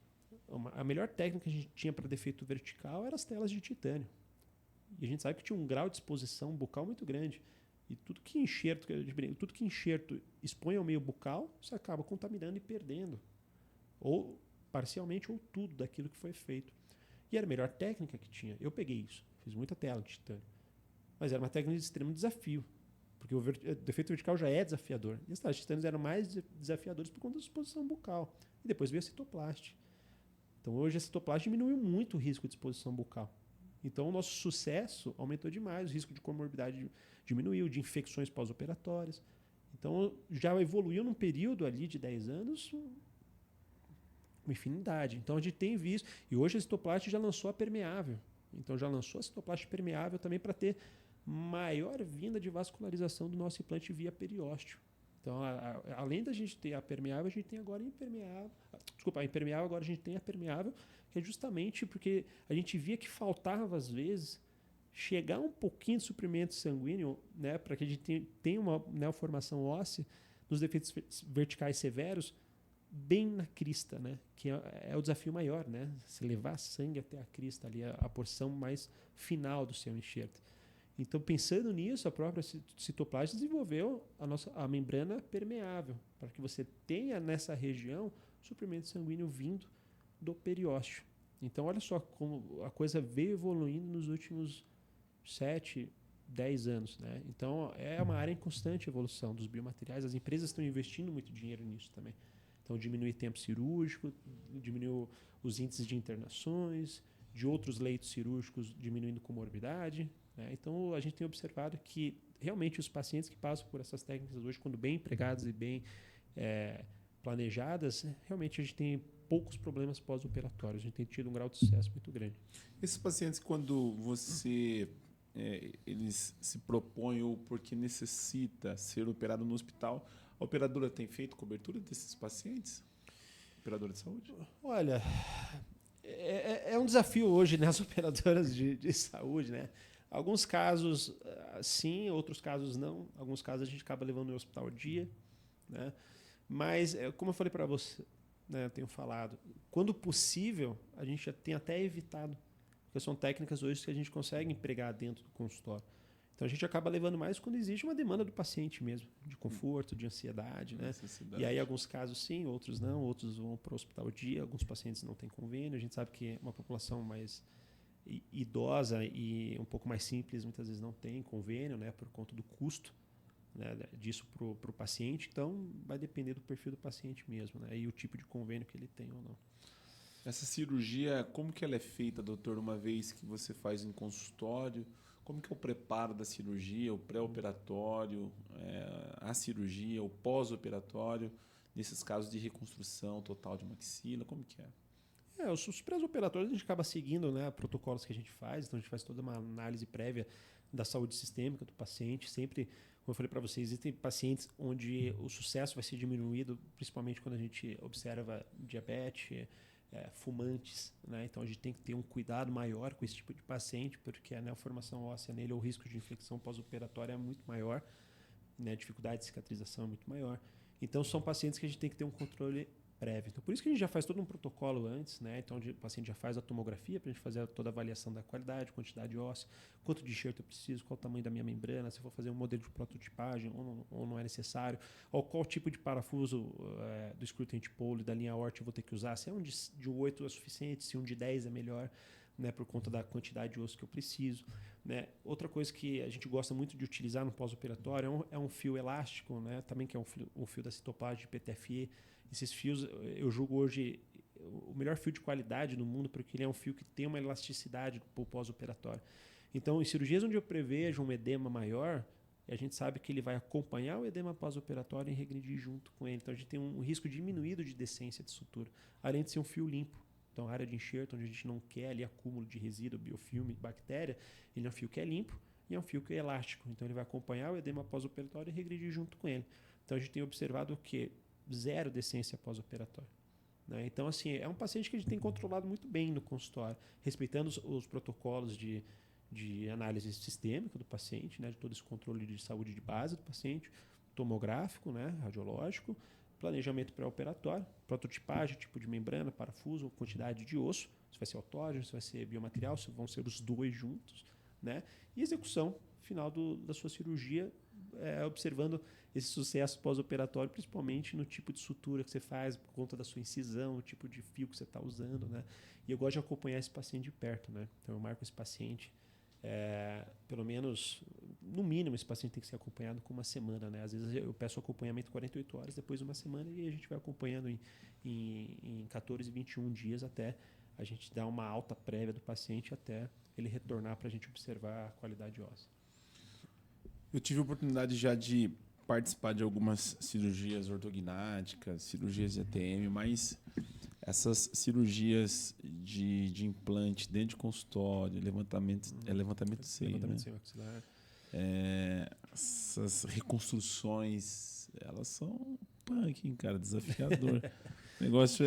a melhor técnica que a gente tinha para defeito vertical eram as telas de titânio. E a gente sabe que tinha um grau de exposição bucal muito grande. E tudo que enxerto expõe ao meio bucal, você acaba contaminando e perdendo. Ou parcialmente, ou tudo daquilo que foi feito. E era a melhor técnica que tinha. Eu peguei isso, fiz muita tela de titânio. Mas era uma técnica de extremo desafio. Porque o defeito vertical já é desafiador. E as telas de titânio eram mais desafiadoras por conta da exposição bucal. E depois veio a citoplástica. Então hoje a citoplástica diminuiu muito o risco de exposição bucal. Então, o nosso sucesso aumentou demais, o risco de comorbidade diminuiu, de infecções pós-operatórias. Então, já evoluiu num período ali de 10 anos uma infinidade. Então, a gente tem visto, e hoje a citoplástica já lançou a permeável. Então, já lançou a citoplástica permeável também para ter maior vinda de vascularização do nosso implante via periósteo. Então, além da gente ter a permeável, a gente tem agora a impermeável. Desculpa, a impermeável, agora a gente tem a permeável, que é justamente porque a gente via que faltava, às vezes, chegar um pouquinho de suprimento sanguíneo, né, para que a gente tenha uma neoformação óssea nos defeitos verticais severos, bem na crista, né, que é o desafio maior, né, se levar sangue até a crista, ali, a porção mais final do seu enxerto. Então, pensando nisso, a própria citoplástica desenvolveu a membrana permeável, para que você tenha nessa região suprimento sanguíneo vindo do periósteo. Então, olha só como a coisa veio evoluindo nos últimos 7, 10 anos. Né? Então, é uma área em constante evolução dos biomateriais. As empresas estão investindo muito dinheiro nisso também. Então, diminuir tempo cirúrgico, diminuir os índices de internações, de outros leitos cirúrgicos diminuindo comorbidade. Né? Então, a gente tem observado que realmente os pacientes que passam por essas técnicas hoje, quando bem empregadas e bem planejadas, realmente a gente tem poucos problemas pós-operatórios. A gente tem tido um grau de sucesso muito grande. Esses pacientes, quando você eles se propõem ou porque necessita ser operado no hospital, a operadora tem feito cobertura desses pacientes? Operadora de saúde? Olha, é um desafio hoje, né, as operadoras de saúde, né? Alguns casos sim, outros casos não. Alguns casos a gente acaba levando no hospital dia, né? Mas, como eu falei para você, né, eu tenho falado, quando possível, a gente já tem até evitado, porque são técnicas hoje que a gente consegue empregar dentro do consultório. Então a gente acaba levando mais quando existe uma demanda do paciente mesmo, de conforto, de ansiedade, né? E aí alguns casos sim, outros não, outros vão para o hospital dia, alguns pacientes não têm convênio. A gente sabe que é uma população mais idosa e um pouco mais simples muitas vezes não tem convênio, né, por conta do custo, né, disso para o paciente. Então vai depender do perfil do paciente mesmo, né, e o tipo de convênio que ele tem ou não. Essa cirurgia, como que ela é feita, doutor, uma vez que você faz em consultório? Como que é o preparo da cirurgia, o pré-operatório, a cirurgia, o pós-operatório, nesses casos de reconstrução total de maxila, como que é? Os pré-operatórios a gente acaba seguindo, né, protocolos que a gente faz, então a gente faz toda uma análise prévia da saúde sistêmica do paciente. Sempre, como eu falei para vocês, existem pacientes onde o sucesso vai ser diminuído, principalmente quando a gente observa diabetes, fumantes, né? Então a gente tem que ter um cuidado maior com esse tipo de paciente, porque a neoformação óssea nele, o risco de infecção pós-operatória é muito maior, né? A dificuldade de cicatrização é muito maior. Então são pacientes que a gente tem que ter um controle prévia. Então, por isso que a gente já faz todo um protocolo antes, né? Então, o paciente já faz a tomografia para a gente fazer toda a avaliação da qualidade, quantidade óssea, quanto de enxerto eu preciso, qual o tamanho da minha membrana, se eu vou fazer um modelo de prototipagem ou não é necessário, ou qual tipo de parafuso do screw-tent pole da linha aorta eu vou ter que usar, se é um de 8 é suficiente, se um de 10 é melhor, né, por conta da quantidade de osso que eu preciso. Né? Outra coisa que a gente gosta muito de utilizar no pós-operatório é um fio elástico, né? Também que é um fio da citoplasma de PTFE. Esses fios, eu julgo hoje o melhor fio de qualidade no mundo, porque ele é um fio que tem uma elasticidade para o pós-operatório. Então, em cirurgias onde eu prevejo um edema maior, a gente sabe que ele vai acompanhar o edema pós-operatório e regredir junto com ele. Então, a gente tem um risco diminuído de descência de sutura, além de ser um fio limpo. Então, a área de enxerto, onde a gente não quer ali acúmulo de resíduo, biofilme, bactéria, ele é um fio que é limpo e é um fio que é elástico. Então, ele vai acompanhar o edema pós-operatório e regredir junto com ele. Então, a gente tem observado o quê? Zero descência pós-operatória. Né? Então, assim, é um paciente que a gente tem controlado muito bem no consultório, respeitando os protocolos de análise sistêmica do paciente, né? De todo esse controle de saúde de base do paciente, tomográfico, né? Radiológico, planejamento pré-operatório, prototipagem, tipo de membrana, parafuso, quantidade de osso, se vai ser autógeno, se vai ser biomaterial, se vão ser os dois juntos, né? E execução final da sua cirurgia, observando esse sucesso pós-operatório, principalmente no tipo de sutura que você faz, por conta da sua incisão, o tipo de fio que você está usando, né? E eu gosto de acompanhar esse paciente de perto, né? Então eu marco esse paciente, pelo menos, no mínimo, esse paciente tem que ser acompanhado com uma semana, né? Às vezes eu peço acompanhamento 48 horas, depois uma semana, e a gente vai acompanhando em 14, 21 dias até a gente dar uma alta prévia do paciente até ele retornar para a gente observar a qualidade óssea. Eu tive a oportunidade já de participar de algumas cirurgias ortognáticas, cirurgias de ATM, mas essas cirurgias de implante dentro de consultório, levantamento de seio, Levantamento né? sem maxilar. Essas reconstruções, elas são punk, hein, cara, desafiador. O negócio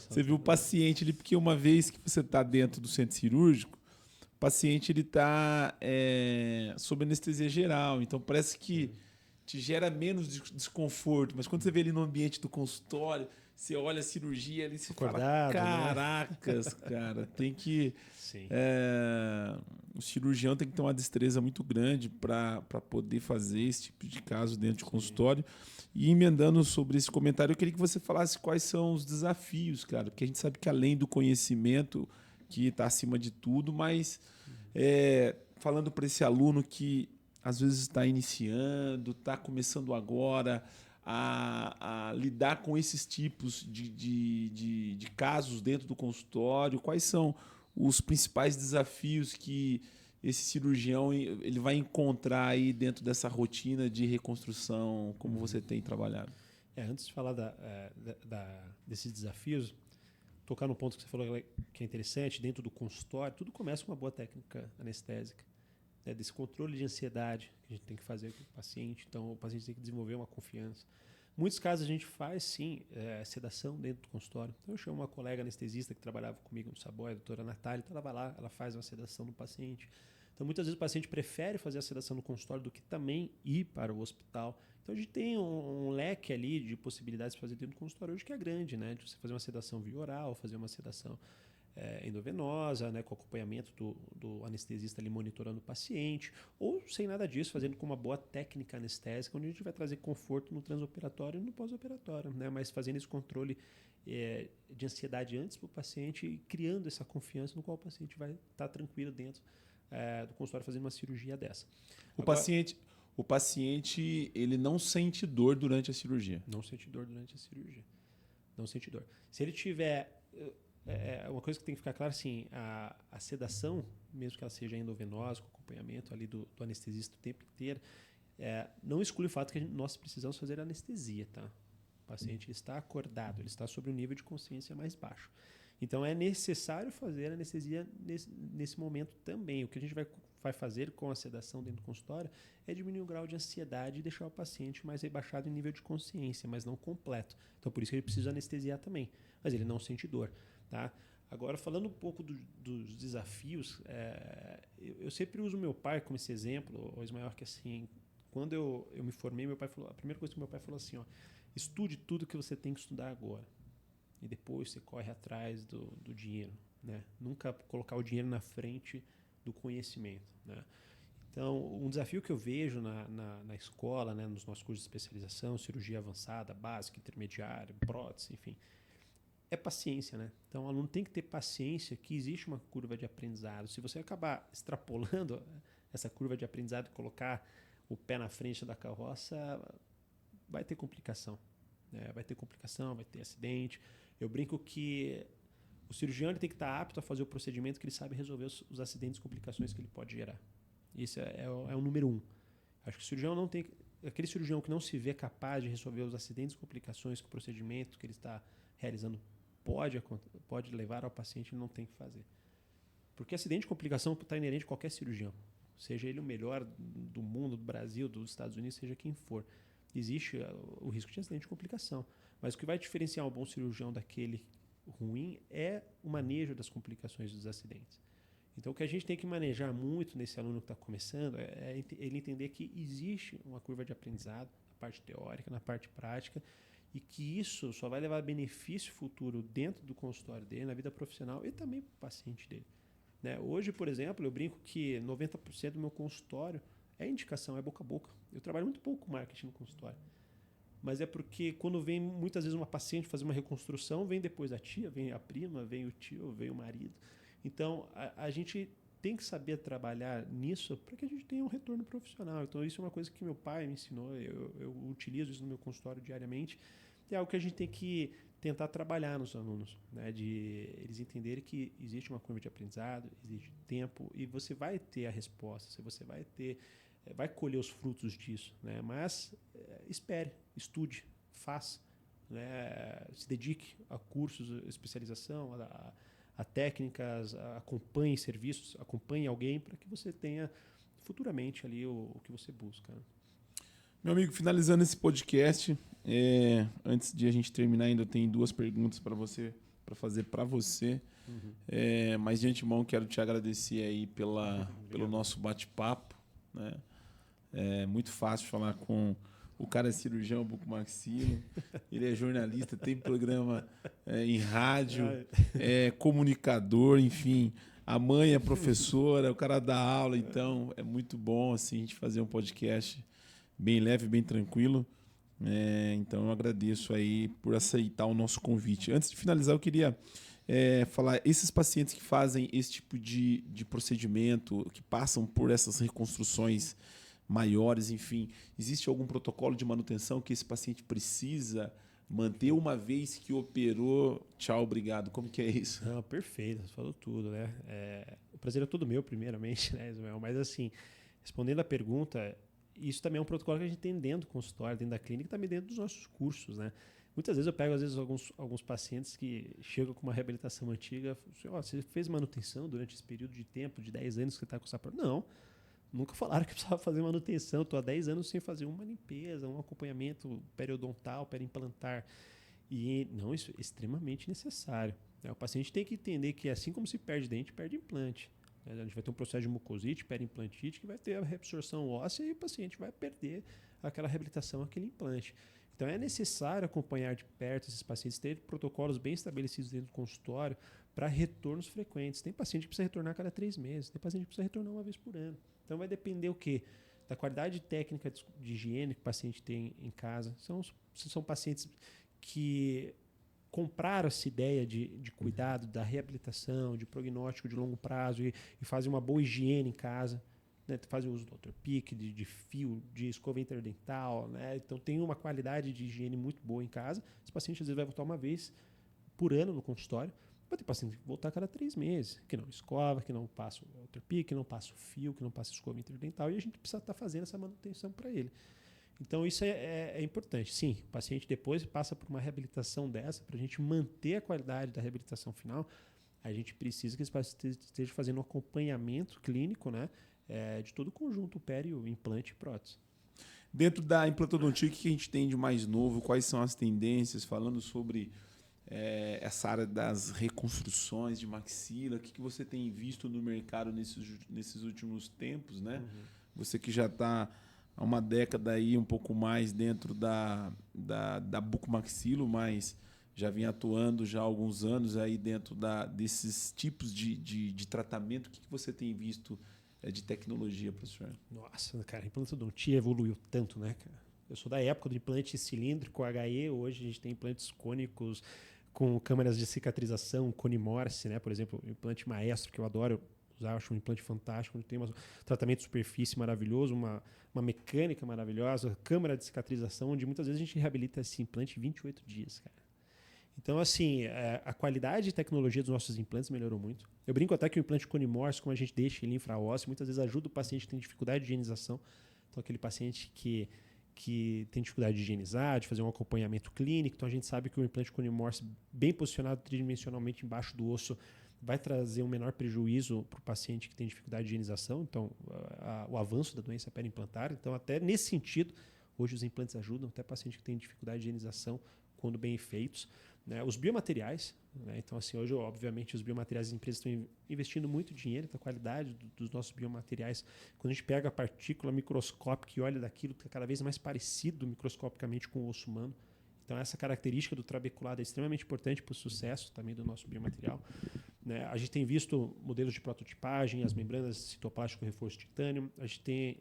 você viu o paciente ali, porque uma vez que você está dentro do centro cirúrgico, o paciente ele está sob anestesia geral, então parece que te gera menos desconforto, mas quando você vê ele no ambiente do consultório, você olha a cirurgia ali e você fala, caracas, né? Cara, tem que... o cirurgião tem que ter uma destreza muito grande para poder fazer esse tipo de caso dentro de consultório. E emendando sobre esse comentário, eu queria que você falasse quais são os desafios, cara, porque a gente sabe que além do conhecimento, que está acima de tudo, mas falando para esse aluno que às vezes está iniciando, está começando agora a lidar com esses tipos de casos dentro do consultório, quais são os principais desafios que esse cirurgião ele vai encontrar aí dentro dessa rotina de reconstrução, como você tem trabalhado? Antes de falar desses desafios, tocar no ponto que você falou que é interessante, dentro do consultório, tudo começa com uma boa técnica anestésica, né? Desse controle de ansiedade que a gente tem que fazer com o paciente. Então, o paciente tem que desenvolver uma confiança. Em muitos casos, a gente faz, sim, sedação dentro do consultório. Então, eu chamo uma colega anestesista que trabalhava comigo no Saboia, a doutora Natália, então ela vai lá, ela faz uma sedação no paciente. Então, muitas vezes, o paciente prefere fazer a sedação no consultório do que também ir para o hospital. Então, a gente tem um leque ali de possibilidades de fazer dentro do consultório hoje que é grande, né? De você fazer uma sedação via oral, fazer uma sedação endovenosa, né? Com acompanhamento do anestesista ali monitorando o paciente, ou sem nada disso, fazendo com uma boa técnica anestésica, onde a gente vai trazer conforto no transoperatório e no pós-operatório, né? Mas fazendo esse controle de ansiedade antes para o paciente e criando essa confiança no qual o paciente vai estar tranquilo dentro do consultório fazendo uma cirurgia dessa. O paciente ele não sente dor durante a cirurgia. Não sente dor durante a cirurgia. Não sente dor. Se ele tiver... uma coisa que tem que ficar clara, assim, a sedação, mesmo que ela seja endovenosa, com acompanhamento ali do anestesista o tempo inteiro, não exclui o fato que nós precisamos fazer anestesia, tá? O paciente está acordado, ele está sobre um nível de consciência mais baixo. Então, é necessário fazer anestesia nesse momento também. O que a gente vai fazer com a sedação dentro do consultório é diminuir o grau de ansiedade e deixar o paciente mais rebaixado em nível de consciência, mas não completo. Então, por isso que ele precisa anestesiar também. Mas ele não sente dor. Tá? Agora, falando um pouco dos desafios, eu sempre uso meu pai como esse exemplo, o Ismael, que assim, quando eu me formei, meu pai falou, a primeira coisa que meu pai falou assim, ó, estude tudo que você tem que estudar agora. e depois você corre atrás do dinheiro, né? Nunca colocar o dinheiro na frente do conhecimento, né? Então, um desafio que eu vejo na escola, né, nos nossos cursos de especialização, cirurgia avançada, básica, intermediária, prótese, enfim, é paciência, né? Então, o aluno tem que ter paciência que existe uma curva de aprendizado. Se você acabar extrapolando essa curva de aprendizado e colocar o pé na frente da carroça, vai ter complicação, né? Vai ter complicação, vai ter acidente. Eu brinco que o cirurgião ele tem que estar apto a fazer o procedimento que ele sabe resolver os acidentes e complicações que ele pode gerar. Isso é o número 1. Acho que o cirurgião não tem... Aquele cirurgião que não se vê capaz de resolver os acidentes e complicações que o procedimento que ele está realizando pode levar ao paciente, ele não tem que fazer. Porque acidente e complicação está inerente a qualquer cirurgião. Seja ele o melhor do mundo, do Brasil, dos Estados Unidos, seja quem for. Existe o risco de acidente e complicação. Mas o que vai diferenciar um bom cirurgião daquele ruim é o manejo das complicações dos acidentes. Então, o que a gente tem que manejar muito nesse aluno que está começando é ele entender que existe uma curva de aprendizado na parte teórica, na parte prática, e que isso só vai levar benefício futuro dentro do consultório dele, na vida profissional e também para o paciente dele. Né? Hoje, por exemplo, eu brinco que 90% do meu consultório é indicação, é boca a boca. Eu trabalho muito pouco com marketing no consultório. Mas é porque quando vem muitas vezes uma paciente fazer uma reconstrução, vem depois a tia, vem a prima, vem o tio, vem o marido. Então, a gente tem que saber trabalhar nisso para que a gente tenha um retorno profissional. Então, isso é uma coisa que meu pai me ensinou, eu utilizo isso no meu consultório diariamente. É algo que a gente tem que tentar trabalhar nos alunos, né? De eles entenderem que existe uma curva de aprendizado, existe tempo e você vai ter a resposta, você vai colher os frutos disso, né? Mas espere, estude, faça, né? Se dedique a cursos, especialização, a técnicas, acompanhe serviços, acompanhe alguém para que você tenha futuramente ali o que você busca. Meu amigo, finalizando esse podcast, antes de a gente terminar, ainda tenho 2 perguntas para fazer para você. Uhum. Mas de antemão quero te agradecer aí pelo nosso bate-papo, né? É muito fácil falar com o cara, é cirurgião bucomaxilo, ele é jornalista, tem programa em rádio, é comunicador, enfim. A mãe é professora, o cara dá aula, então é muito bom assim, a gente fazer um podcast bem leve, bem tranquilo. Então eu agradeço aí por aceitar o nosso convite. Antes de finalizar, eu queria falar, esses pacientes que fazem esse tipo de procedimento, que passam por essas reconstruções maiores, enfim, existe algum protocolo de manutenção que esse paciente precisa manter uma vez que operou? Tchau, obrigado. Como que é isso? Não, perfeito, você falou tudo, né? O prazer é todo meu, primeiramente, né, Ismael? Mas assim, respondendo a pergunta, isso também é um protocolo que a gente tem dentro do consultório, dentro da clínica, também dentro dos nossos cursos, né? Muitas vezes eu pego alguns pacientes que chegam com uma reabilitação antiga, assim, você fez manutenção durante esse período de tempo, de 10 anos que você está com essa... Não, nunca falaram que precisava fazer manutenção, estou há 10 anos sem fazer uma limpeza, um acompanhamento periodontal, periimplantar. E não, isso é extremamente necessário. O paciente tem que entender que assim como se perde dente, perde implante. A gente vai ter um processo de mucosite, periimplantite, que vai ter a reabsorção óssea e o paciente vai perder aquela reabilitação, aquele implante. Então é necessário acompanhar de perto esses pacientes, ter protocolos bem estabelecidos dentro do consultório para retornos frequentes. Tem paciente que precisa retornar a cada 3 meses, tem paciente que precisa retornar uma vez por ano. Então vai depender o quê? Da qualidade técnica de higiene que o paciente tem em casa. São pacientes que compraram essa ideia de cuidado, da reabilitação, de prognóstico de longo prazo e fazem uma boa higiene em casa, né? Fazem uso do Dr. Pick, de fio, de escova interdental, né? Então tem uma qualidade de higiene muito boa em casa. Esse paciente às vezes vai voltar uma vez por ano no consultório. Vai ter paciente que voltar a cada 3 meses, que não escova, que não passa o Dr. Pick, que não passa o fio, que não passa a escova interdental, e a gente precisa estar fazendo essa manutenção para ele. Então, isso é importante. Sim, o paciente depois passa por uma reabilitação dessa, para a gente manter a qualidade da reabilitação final, a gente precisa que esse paciente esteja fazendo um acompanhamento clínico, né, de todo o conjunto pério, implante e prótese. Dentro da implantodontia, o que a gente tem de mais novo? Quais são as tendências? Falando sobre essa área das reconstruções de maxila, o que você tem visto no mercado nesses últimos tempos, né? Uhum. Você que já está há uma década aí, um pouco mais dentro da bucomaxilo, mas já vem atuando já há alguns anos aí dentro desses tipos de tratamento. O que você tem visto de tecnologia, professor? Nossa, cara, a implantodontia evoluiu tanto, né, cara? Eu sou da época do implante cilíndrico HE, hoje a gente tem implantes cônicos com câmeras de cicatrização, cone Morse, né? Por exemplo, o implante Maestro, que eu adoro usar, acho um implante fantástico, tem um tratamento de superfície maravilhoso, uma mecânica maravilhosa, câmera de cicatrização, onde muitas vezes a gente reabilita esse implante em 28 dias, cara. Então, assim, a qualidade e tecnologia dos nossos implantes melhorou muito. Eu brinco até que o implante cone Morse, como a gente deixa ele infraósseo, muitas vezes ajuda o paciente que tem dificuldade de higienização. Então, aquele paciente que tem dificuldade de higienizar, de fazer um acompanhamento clínico. Então, a gente sabe que o implante cone Morse, bem posicionado tridimensionalmente embaixo do osso, vai trazer um menor prejuízo para o paciente que tem dificuldade de higienização. Então, o avanço da doença periimplantar. Então, até nesse sentido, hoje os implantes ajudam até paciente que tem dificuldade de higienização quando bem feitos. Né? Os biomateriais, né? Então, assim, hoje, obviamente, os biomateriais, as empresas estão investindo muito dinheiro na qualidade dos nossos biomateriais. Quando a gente pega a partícula microscópica e olha daquilo que é cada vez mais parecido microscopicamente com o osso humano. Então, essa característica do trabeculado é extremamente importante para o sucesso também do nosso biomaterial. Né? A gente tem visto modelos de prototipagem, as membranas citoplástico reforço titânio. A gente tem,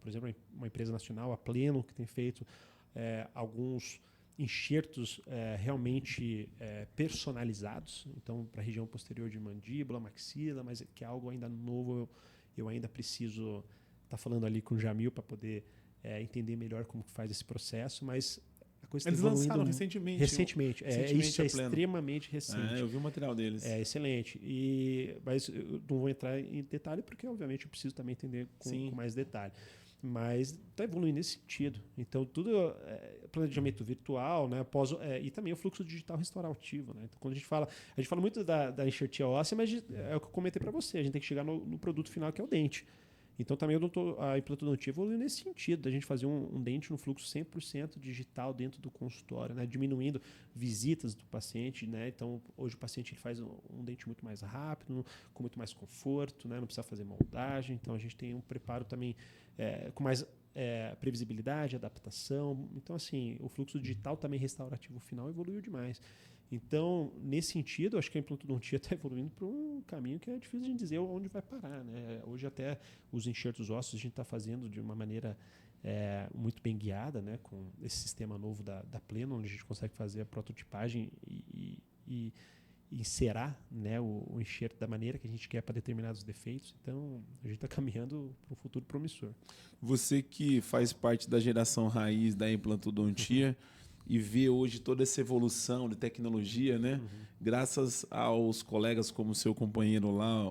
por exemplo, uma empresa nacional, a Pleno, que tem feito alguns enxertos realmente personalizados, então para a região posterior de mandíbula, maxila, mas que é algo ainda novo, eu ainda preciso estar falando ali com o Jamil para poder entender melhor como que faz esse processo, mas a coisa Eles está evoluindo lançaram recentemente. Recentemente, isso é extremamente recente. Eu vi o material deles. É excelente, mas eu não vou entrar em detalhe porque obviamente eu preciso também entender com mais detalhe. Mas está evoluindo nesse sentido. Então, tudo planejamento virtual, né? E também o fluxo digital restaurativo. Né? Então, quando a gente fala muito da enxertia óssea, mas é o que eu comentei para você, a gente tem que chegar no produto final, que é o dente. Então, também a implantodontia evoluiu nesse sentido, da gente fazer um dente no fluxo 100% digital dentro do consultório, né? Diminuindo visitas do paciente. Né? Então, hoje o paciente ele faz um dente muito mais rápido, com muito mais conforto, né? Não precisa fazer moldagem. Então, a gente tem um preparo também com mais previsibilidade, adaptação. Então, assim, o fluxo digital também restaurativo final evoluiu demais. Então, nesse sentido, acho que a implantodontia está evoluindo para um caminho que é difícil de dizer onde vai parar. Né? Hoje, até os enxertos ósseos a gente está fazendo de uma maneira muito bem guiada, né? Com esse sistema novo da Pleno, onde a gente consegue fazer a prototipagem e encerar, né, o enxerto da maneira que a gente quer para determinados defeitos. Então, a gente está caminhando para um futuro promissor. Você que faz parte da geração raiz da implantodontia e vê hoje toda essa evolução de tecnologia, né? Graças aos colegas como o seu companheiro lá,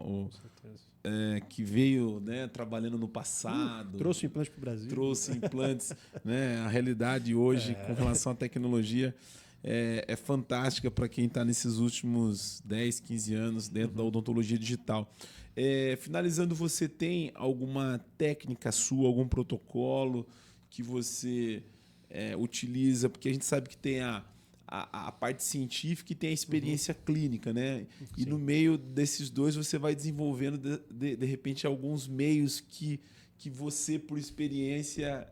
que veio, né, trabalhando no passado. Trouxe o implante para o Brasil. Trouxe implantes. Né? A realidade hoje com relação à tecnologia é fantástica para quem está nesses últimos 10, 15 anos dentro da odontologia digital. Finalizando, você tem alguma técnica sua, algum protocolo que você utiliza? Porque a gente sabe que tem a parte científica e tem a experiência clínica, né? E no meio desses dois você vai desenvolvendo, de repente, alguns meios que você, por experiência...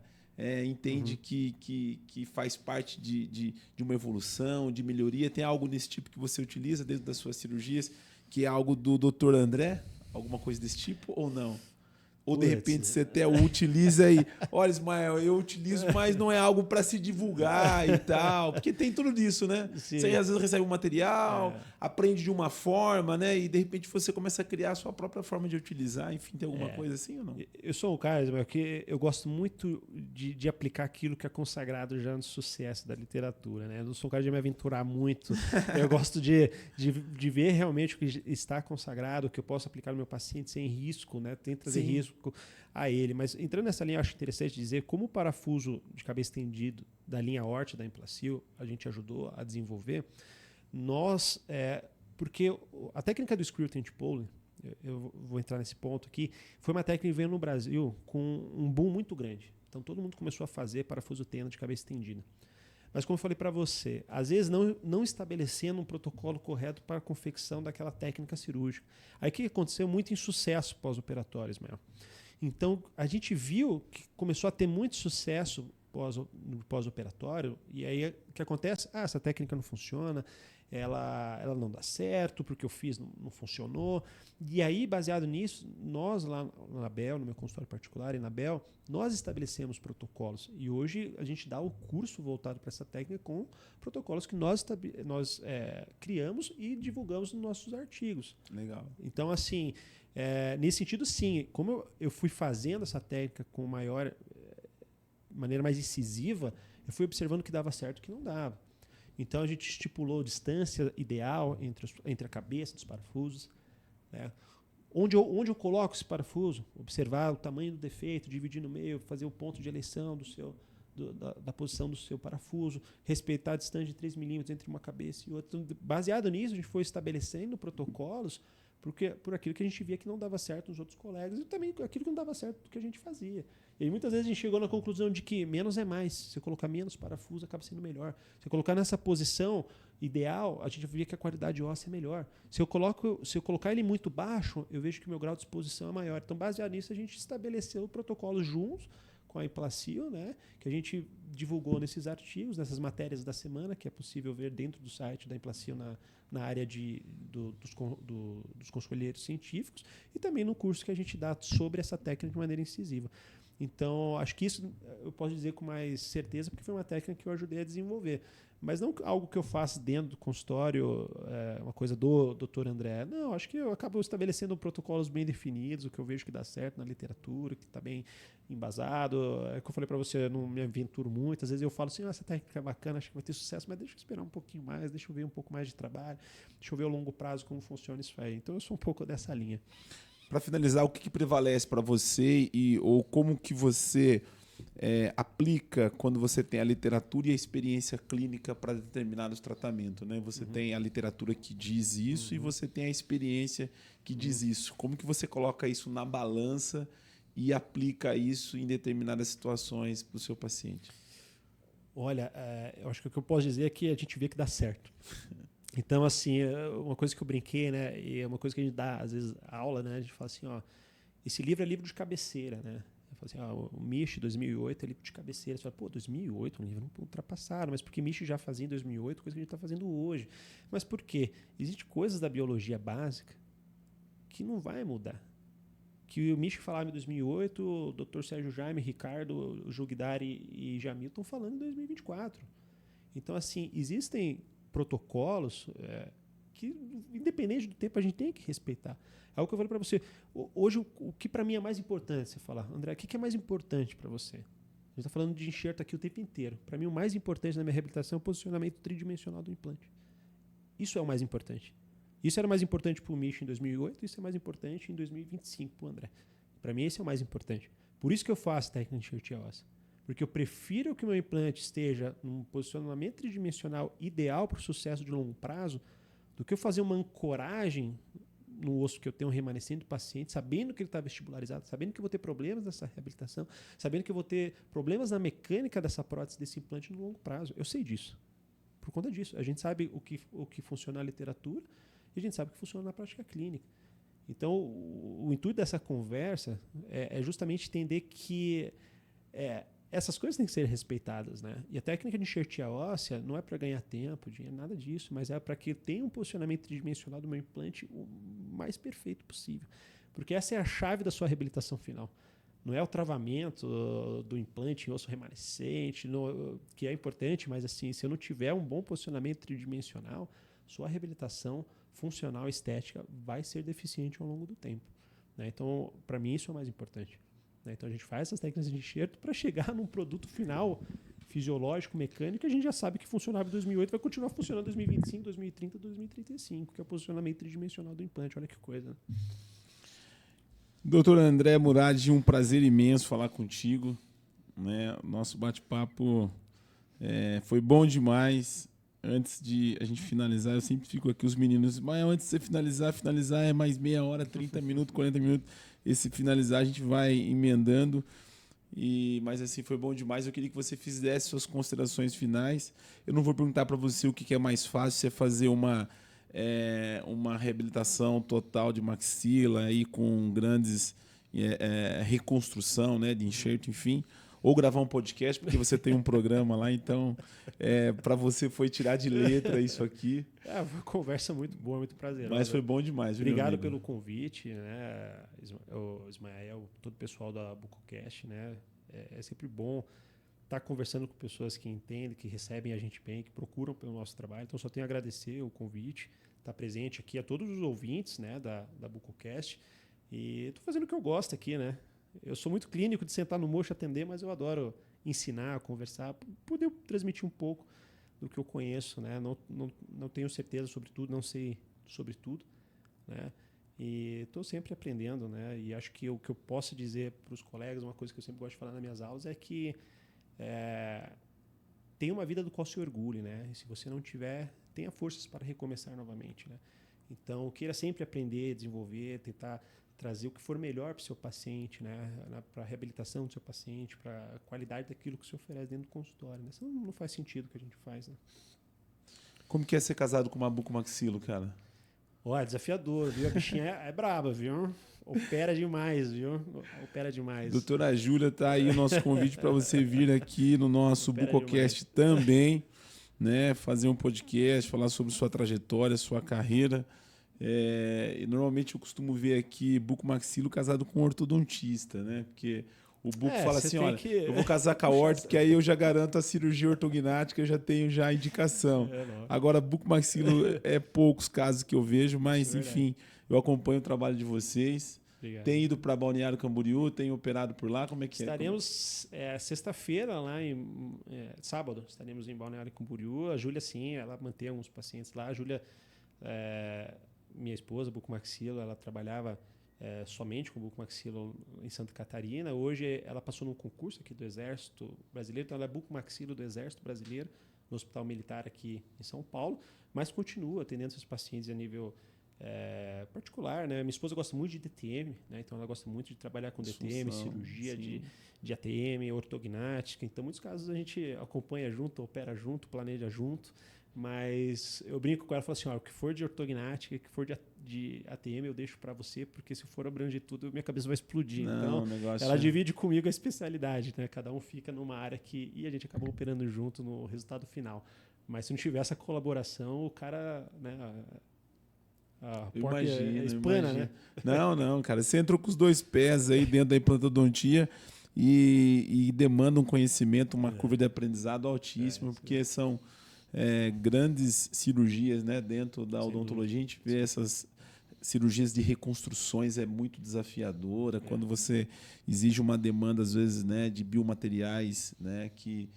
entende que faz parte de uma evolução, de melhoria. Tem algo nesse tipo que você utiliza dentro das suas cirurgias, que é algo do Dr. André? Alguma coisa desse tipo ou não? Ou de repente você até utiliza e... Olha, Ismael, eu utilizo, mas não é algo para se divulgar e tal. Porque tem tudo disso, né? Sim. Você às vezes recebe um material, aprende de uma forma, né? E de repente você começa a criar a sua própria forma de utilizar. Enfim, tem alguma coisa assim ou não? Eu sou um cara, Ismael, que eu gosto muito de aplicar aquilo que é consagrado já no sucesso da literatura, né? Eu não sou um cara de me aventurar muito. Eu gosto de ver realmente o que está consagrado, o que eu posso aplicar no meu paciente sem risco, né? Tem que trazer risco a ele. Mas entrando nessa linha, eu acho interessante dizer como o parafuso de cabeça estendido da linha Orte da Implacil a gente ajudou a desenvolver. Porque a técnica do Screw Tent Pole, eu vou entrar nesse ponto aqui, foi uma técnica que veio no Brasil com um boom muito grande. Então todo mundo começou a fazer parafuso tena de cabeça estendida. Mas como eu falei para você, às vezes não estabelecendo um protocolo correto para a confecção daquela técnica cirúrgica. Aí o que aconteceu? Muito insucesso pós-operatório, Ismael. Então a gente viu que começou a ter muito sucesso no pós-operatório, e aí o que acontece? Essa técnica não funciona, ela não dá certo, porque eu fiz, não funcionou. E aí, baseado nisso, nós lá na Bel, no meu consultório particular e na Bel, nós estabelecemos protocolos. E hoje a gente dá o curso voltado para essa técnica com protocolos que nós criamos e divulgamos nos nossos artigos. Legal. Então, assim, nesse sentido, sim. Como eu fui fazendo essa técnica com maneira mais incisiva, eu fui observando que dava certo e que não dava. Então a gente estipulou distância ideal entre a cabeça dos parafusos. Né? Onde eu coloco esse parafuso? Observar o tamanho do defeito, dividir no meio, fazer o ponto de eleição da posição do seu parafuso, respeitar a distância de 3 milímetros entre uma cabeça e outra. Então, baseado nisso, a gente foi estabelecendo protocolos por aquilo que a gente via que não dava certo nos outros colegas e também aquilo que não dava certo do que a gente fazia. E aí, muitas vezes a gente chegou na conclusão de que menos é mais. Se eu colocar menos parafuso, acaba sendo melhor. Se eu colocar nessa posição ideal, a gente via que a qualidade óssea é melhor. Se eu colocar ele muito baixo, eu vejo que o meu grau de exposição é maior. Então, baseado nisso, a gente estabeleceu protocolos juntos com a Implacil, né, que a gente divulgou nesses artigos, nessas matérias da semana, que é possível ver dentro do site da Implacil na área dos conselheiros científicos, e também no curso que a gente dá sobre essa técnica de maneira incisiva. Então, acho que isso eu posso dizer com mais certeza, porque foi uma técnica que eu ajudei a desenvolver. Mas não algo que eu faço dentro do consultório, uma coisa do Dr. André. Não, acho que eu acabo estabelecendo protocolos bem definidos, o que eu vejo que dá certo na literatura, que está bem embasado. É que eu falei para você, eu não me aventuro muito. Às vezes eu falo assim, essa técnica é bacana, acho que vai ter sucesso, mas deixa eu esperar um pouquinho mais, deixa eu ver um pouco mais de trabalho, deixa eu ver a longo prazo como funciona isso aí. Então, eu sou um pouco dessa linha. Para finalizar, o que prevalece para você ou como que você aplica quando você tem a literatura e a experiência clínica para determinados tratamentos, né? Você tem a literatura que diz isso e você tem a experiência que diz isso. Como que você coloca isso na balança e aplica isso em determinadas situações para o seu paciente? Olha, eu acho que o que eu posso dizer é que a gente vê que dá certo. Então, assim, uma coisa que eu brinquei, né, e é uma coisa que a gente dá, às vezes, aula, né, a gente fala assim, ó, esse livro é livro de cabeceira, né? Eu falo assim, o Misch, 2008, é livro de cabeceira. Você fala, pô, 2008, um livro ultrapassado, mas porque Misch já fazia em 2008, coisa que a gente está fazendo hoje. Mas por quê? Existem coisas da biologia básica que não vai mudar. Que o Misch falava em 2008, o Dr. Sérgio Jaime, Ricardo, Jugdari e Jamil estão falando em 2024. Então, assim, existem protocolos que, independente do tempo, a gente tem que respeitar. É o que eu falei para você. Hoje, o que para mim é mais importante, você falar, André, o que é mais importante para você? A gente está falando de enxerto aqui o tempo inteiro. Para mim, o mais importante na minha reabilitação é o posicionamento tridimensional do implante. Isso é o mais importante. Isso era mais importante para o Misch em 2008, isso é mais importante em 2025 para o André. Para mim, esse é o mais importante. Por isso que eu faço técnica de enxertia óssea. Porque eu prefiro que o meu implante esteja num posicionamento tridimensional ideal para o sucesso de longo prazo do que eu fazer uma ancoragem no osso que eu tenho remanescente do paciente, sabendo que ele está vestibularizado, sabendo que eu vou ter problemas nessa reabilitação, sabendo que eu vou ter problemas na mecânica dessa prótese, desse implante no longo prazo. Eu sei disso. Por conta disso. A gente sabe o que funciona na literatura e a gente sabe o que funciona na prática clínica. Então, o intuito dessa conversa é justamente entender que essas coisas têm que ser respeitadas, né? E a técnica de enxertia óssea não é para ganhar tempo, dinheiro, nada disso, mas é para que tenha um posicionamento tridimensional do meu implante o mais perfeito possível. Porque essa é a chave da sua reabilitação final. Não é o travamento do implante em osso remanescente, que é importante, mas assim, se eu não tiver um bom posicionamento tridimensional, sua reabilitação funcional e estética vai ser deficiente ao longo do tempo. Né? Então, para mim, isso é o mais importante. Então a gente faz essas técnicas de enxerto para chegar num produto final fisiológico, mecânico, que a gente já sabe que funcionava em 2008, vai continuar funcionando em 2025, 2030, 2035, que é o posicionamento tridimensional do implante. Olha que coisa. Doutor André Murad, um prazer imenso falar contigo. Né? Nosso bate-papo foi bom demais. Antes de a gente finalizar, eu sempre fico aqui, os meninos, mas antes de você finalizar é mais meia hora, 30 minutos, 40 minutos. Esse finalizar a gente vai emendando. Mas assim, foi bom demais. Eu queria que você fizesse suas considerações finais. Eu não vou perguntar para você o que é mais fácil, se é fazer uma reabilitação total de maxila aí com grandes reconstrução, né, de enxerto, enfim, ou gravar um podcast, porque você tem um programa lá, então para você foi tirar de letra isso aqui. Foi uma conversa muito boa, muito prazerosa. Mas foi bom demais, viu, Obrigado pelo convite, né? O Ismael, todo o pessoal da BucoCast, né? É sempre bom estar conversando com pessoas que entendem, que recebem a gente bem, que procuram pelo nosso trabalho. Então, só tenho a agradecer o convite, estar presente aqui a todos os ouvintes, né, da BucoCast. E estou fazendo o que eu gosto aqui, né? Eu sou muito clínico de sentar no mocho e atender, mas eu adoro ensinar, conversar, poder transmitir um pouco do que eu conheço, né? Não tenho certeza sobre tudo, não sei sobre tudo, né? E estou sempre aprendendo, né? E acho que o que eu posso dizer para os colegas, uma coisa que eu sempre gosto de falar nas minhas aulas, é que tenha uma vida do qual se orgulhe, né? E se você não tiver, tenha forças para recomeçar novamente, né? Então, queira sempre aprender, desenvolver, tentar trazer o que for melhor para o seu paciente, né? Para a reabilitação do seu paciente, para a qualidade daquilo que se oferece dentro do consultório, né? Senão não faz sentido o que a gente faz, né? Como que é ser casado com uma bucomaxilo, cara? Olha, desafiador, viu? A bichinha é braba, viu? Opera demais, viu? Opera demais. Doutora Júlia, tá aí o nosso convite para você vir aqui no nosso BucoCast também, né? Fazer um podcast, falar sobre sua trajetória, sua carreira. E normalmente eu costumo ver aqui bucomaxilo casado com ortodontista, né? Porque o buco fala assim, olha, eu vou casar com a orto, porque aí eu já garanto a cirurgia ortognática, eu já tenho já a indicação. Agora, bucomaxilo é poucos casos que eu vejo, mas enfim, eu acompanho o trabalho de vocês. Obrigado. Tem ido para Balneário Camboriú, tem operado por lá, como é que Estaremos sexta-feira lá sábado, estaremos em Balneário Camboriú. A Júlia, sim, ela mantém alguns pacientes lá. A Júlia, minha esposa, bucomaxilo, ela trabalhava somente com bucomaxilo em Santa Catarina. Hoje ela passou num concurso aqui do Exército Brasileiro, então ela é bucomaxilo do Exército Brasileiro, no Hospital Militar aqui em São Paulo, mas continua atendendo seus pacientes a nível particular, né? Minha esposa gosta muito de DTM, né? Então ela gosta muito de trabalhar com DTM, cirurgia de ATM, ortognática. Então, em muitos casos a gente acompanha junto, opera junto, planeja junto. Mas eu brinco com ela e falo assim, o que for de ortognática, o que for de ATM eu deixo para você, porque se for abranger tudo, minha cabeça vai explodir. Então, ela divide comigo a especialidade, né? Cada um fica numa área e a gente acaba operando junto no resultado final. Mas se não tiver essa colaboração, o cara, né, a porta espana, né? Não, cara. Você entrou com os dois pés aí dentro da implantodontia e demanda um conhecimento, uma curva de aprendizado altíssima, porque são grandes cirurgias, né, dentro da odontologia. A gente vê essas cirurgias de reconstruções, é muito desafiadora. Quando você exige uma demanda, às vezes, né, de biomateriais, né, que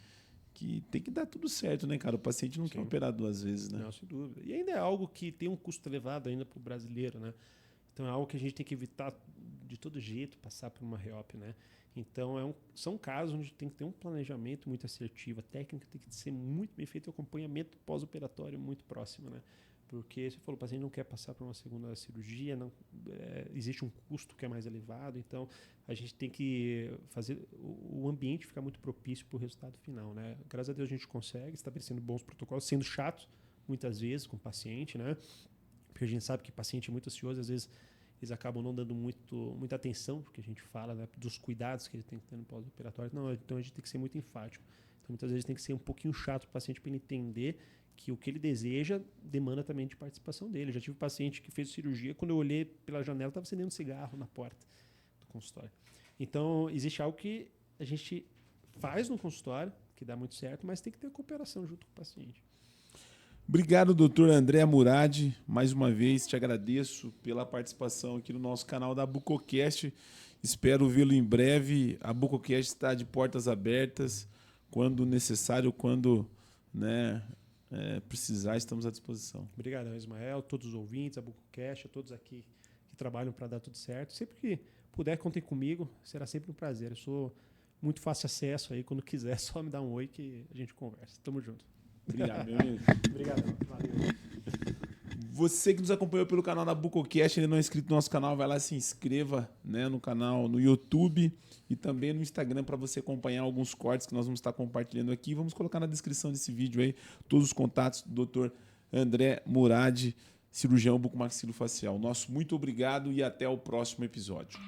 tem que dar tudo certo, né, cara? O paciente não quer operar duas vezes, né? Não, sem dúvida. E ainda é algo que tem um custo elevado ainda para o brasileiro, né? Então é algo que a gente tem que evitar de todo jeito, passar por uma reop, né? Então são casos onde tem que ter um planejamento muito assertivo, a técnica tem que ser muito bem feita e o acompanhamento pós-operatório muito próximo, né? Porque você falou, o paciente não quer passar por uma segunda cirurgia, existe um custo que é mais elevado, então a gente tem que fazer o ambiente ficar muito propício para o resultado final, né? Graças a Deus a gente consegue, estabelecendo bons protocolos, sendo chato muitas vezes com o paciente, né? Porque a gente sabe que o paciente é muito ansioso, às vezes eles acabam não dando muita atenção porque a gente fala, né, dos cuidados que ele tem que ter no pós-operatório. Não, então a gente tem que ser muito enfático. Então muitas vezes tem que ser um pouquinho chato para o paciente para ele entender que o que ele deseja demanda também de participação dele. Eu já tive um paciente que fez cirurgia, quando eu olhei pela janela, estava acendendo um cigarro na porta do consultório. Então, existe algo que a gente faz no consultório, que dá muito certo, mas tem que ter cooperação junto com o paciente. Obrigado, doutor André Murad. Mais uma vez, te agradeço pela participação aqui no nosso canal da BucoCast. Espero vê-lo em breve. A BucoCast está de portas abertas. Quando necessário, quando precisar, estamos à disposição. Obrigado, Ismael, todos os ouvintes, a BucoCast, a todos aqui que trabalham para dar tudo certo. Sempre que puder, contem comigo, será sempre um prazer. Eu sou muito fácil acesso aí, quando quiser, é só me dar um oi que a gente conversa. Tamo junto. Obrigado, meu amigo. Obrigado, valeu. Você que nos acompanhou pelo canal da BucoCast, ainda não é inscrito no nosso canal, vai lá, se inscreva, né, no canal, no YouTube e também no Instagram para você acompanhar alguns cortes que nós vamos estar compartilhando aqui. Vamos colocar na descrição desse vídeo aí todos os contatos do Dr. André Murad, cirurgião bucomaxilofacial. Nosso muito obrigado e até o próximo episódio.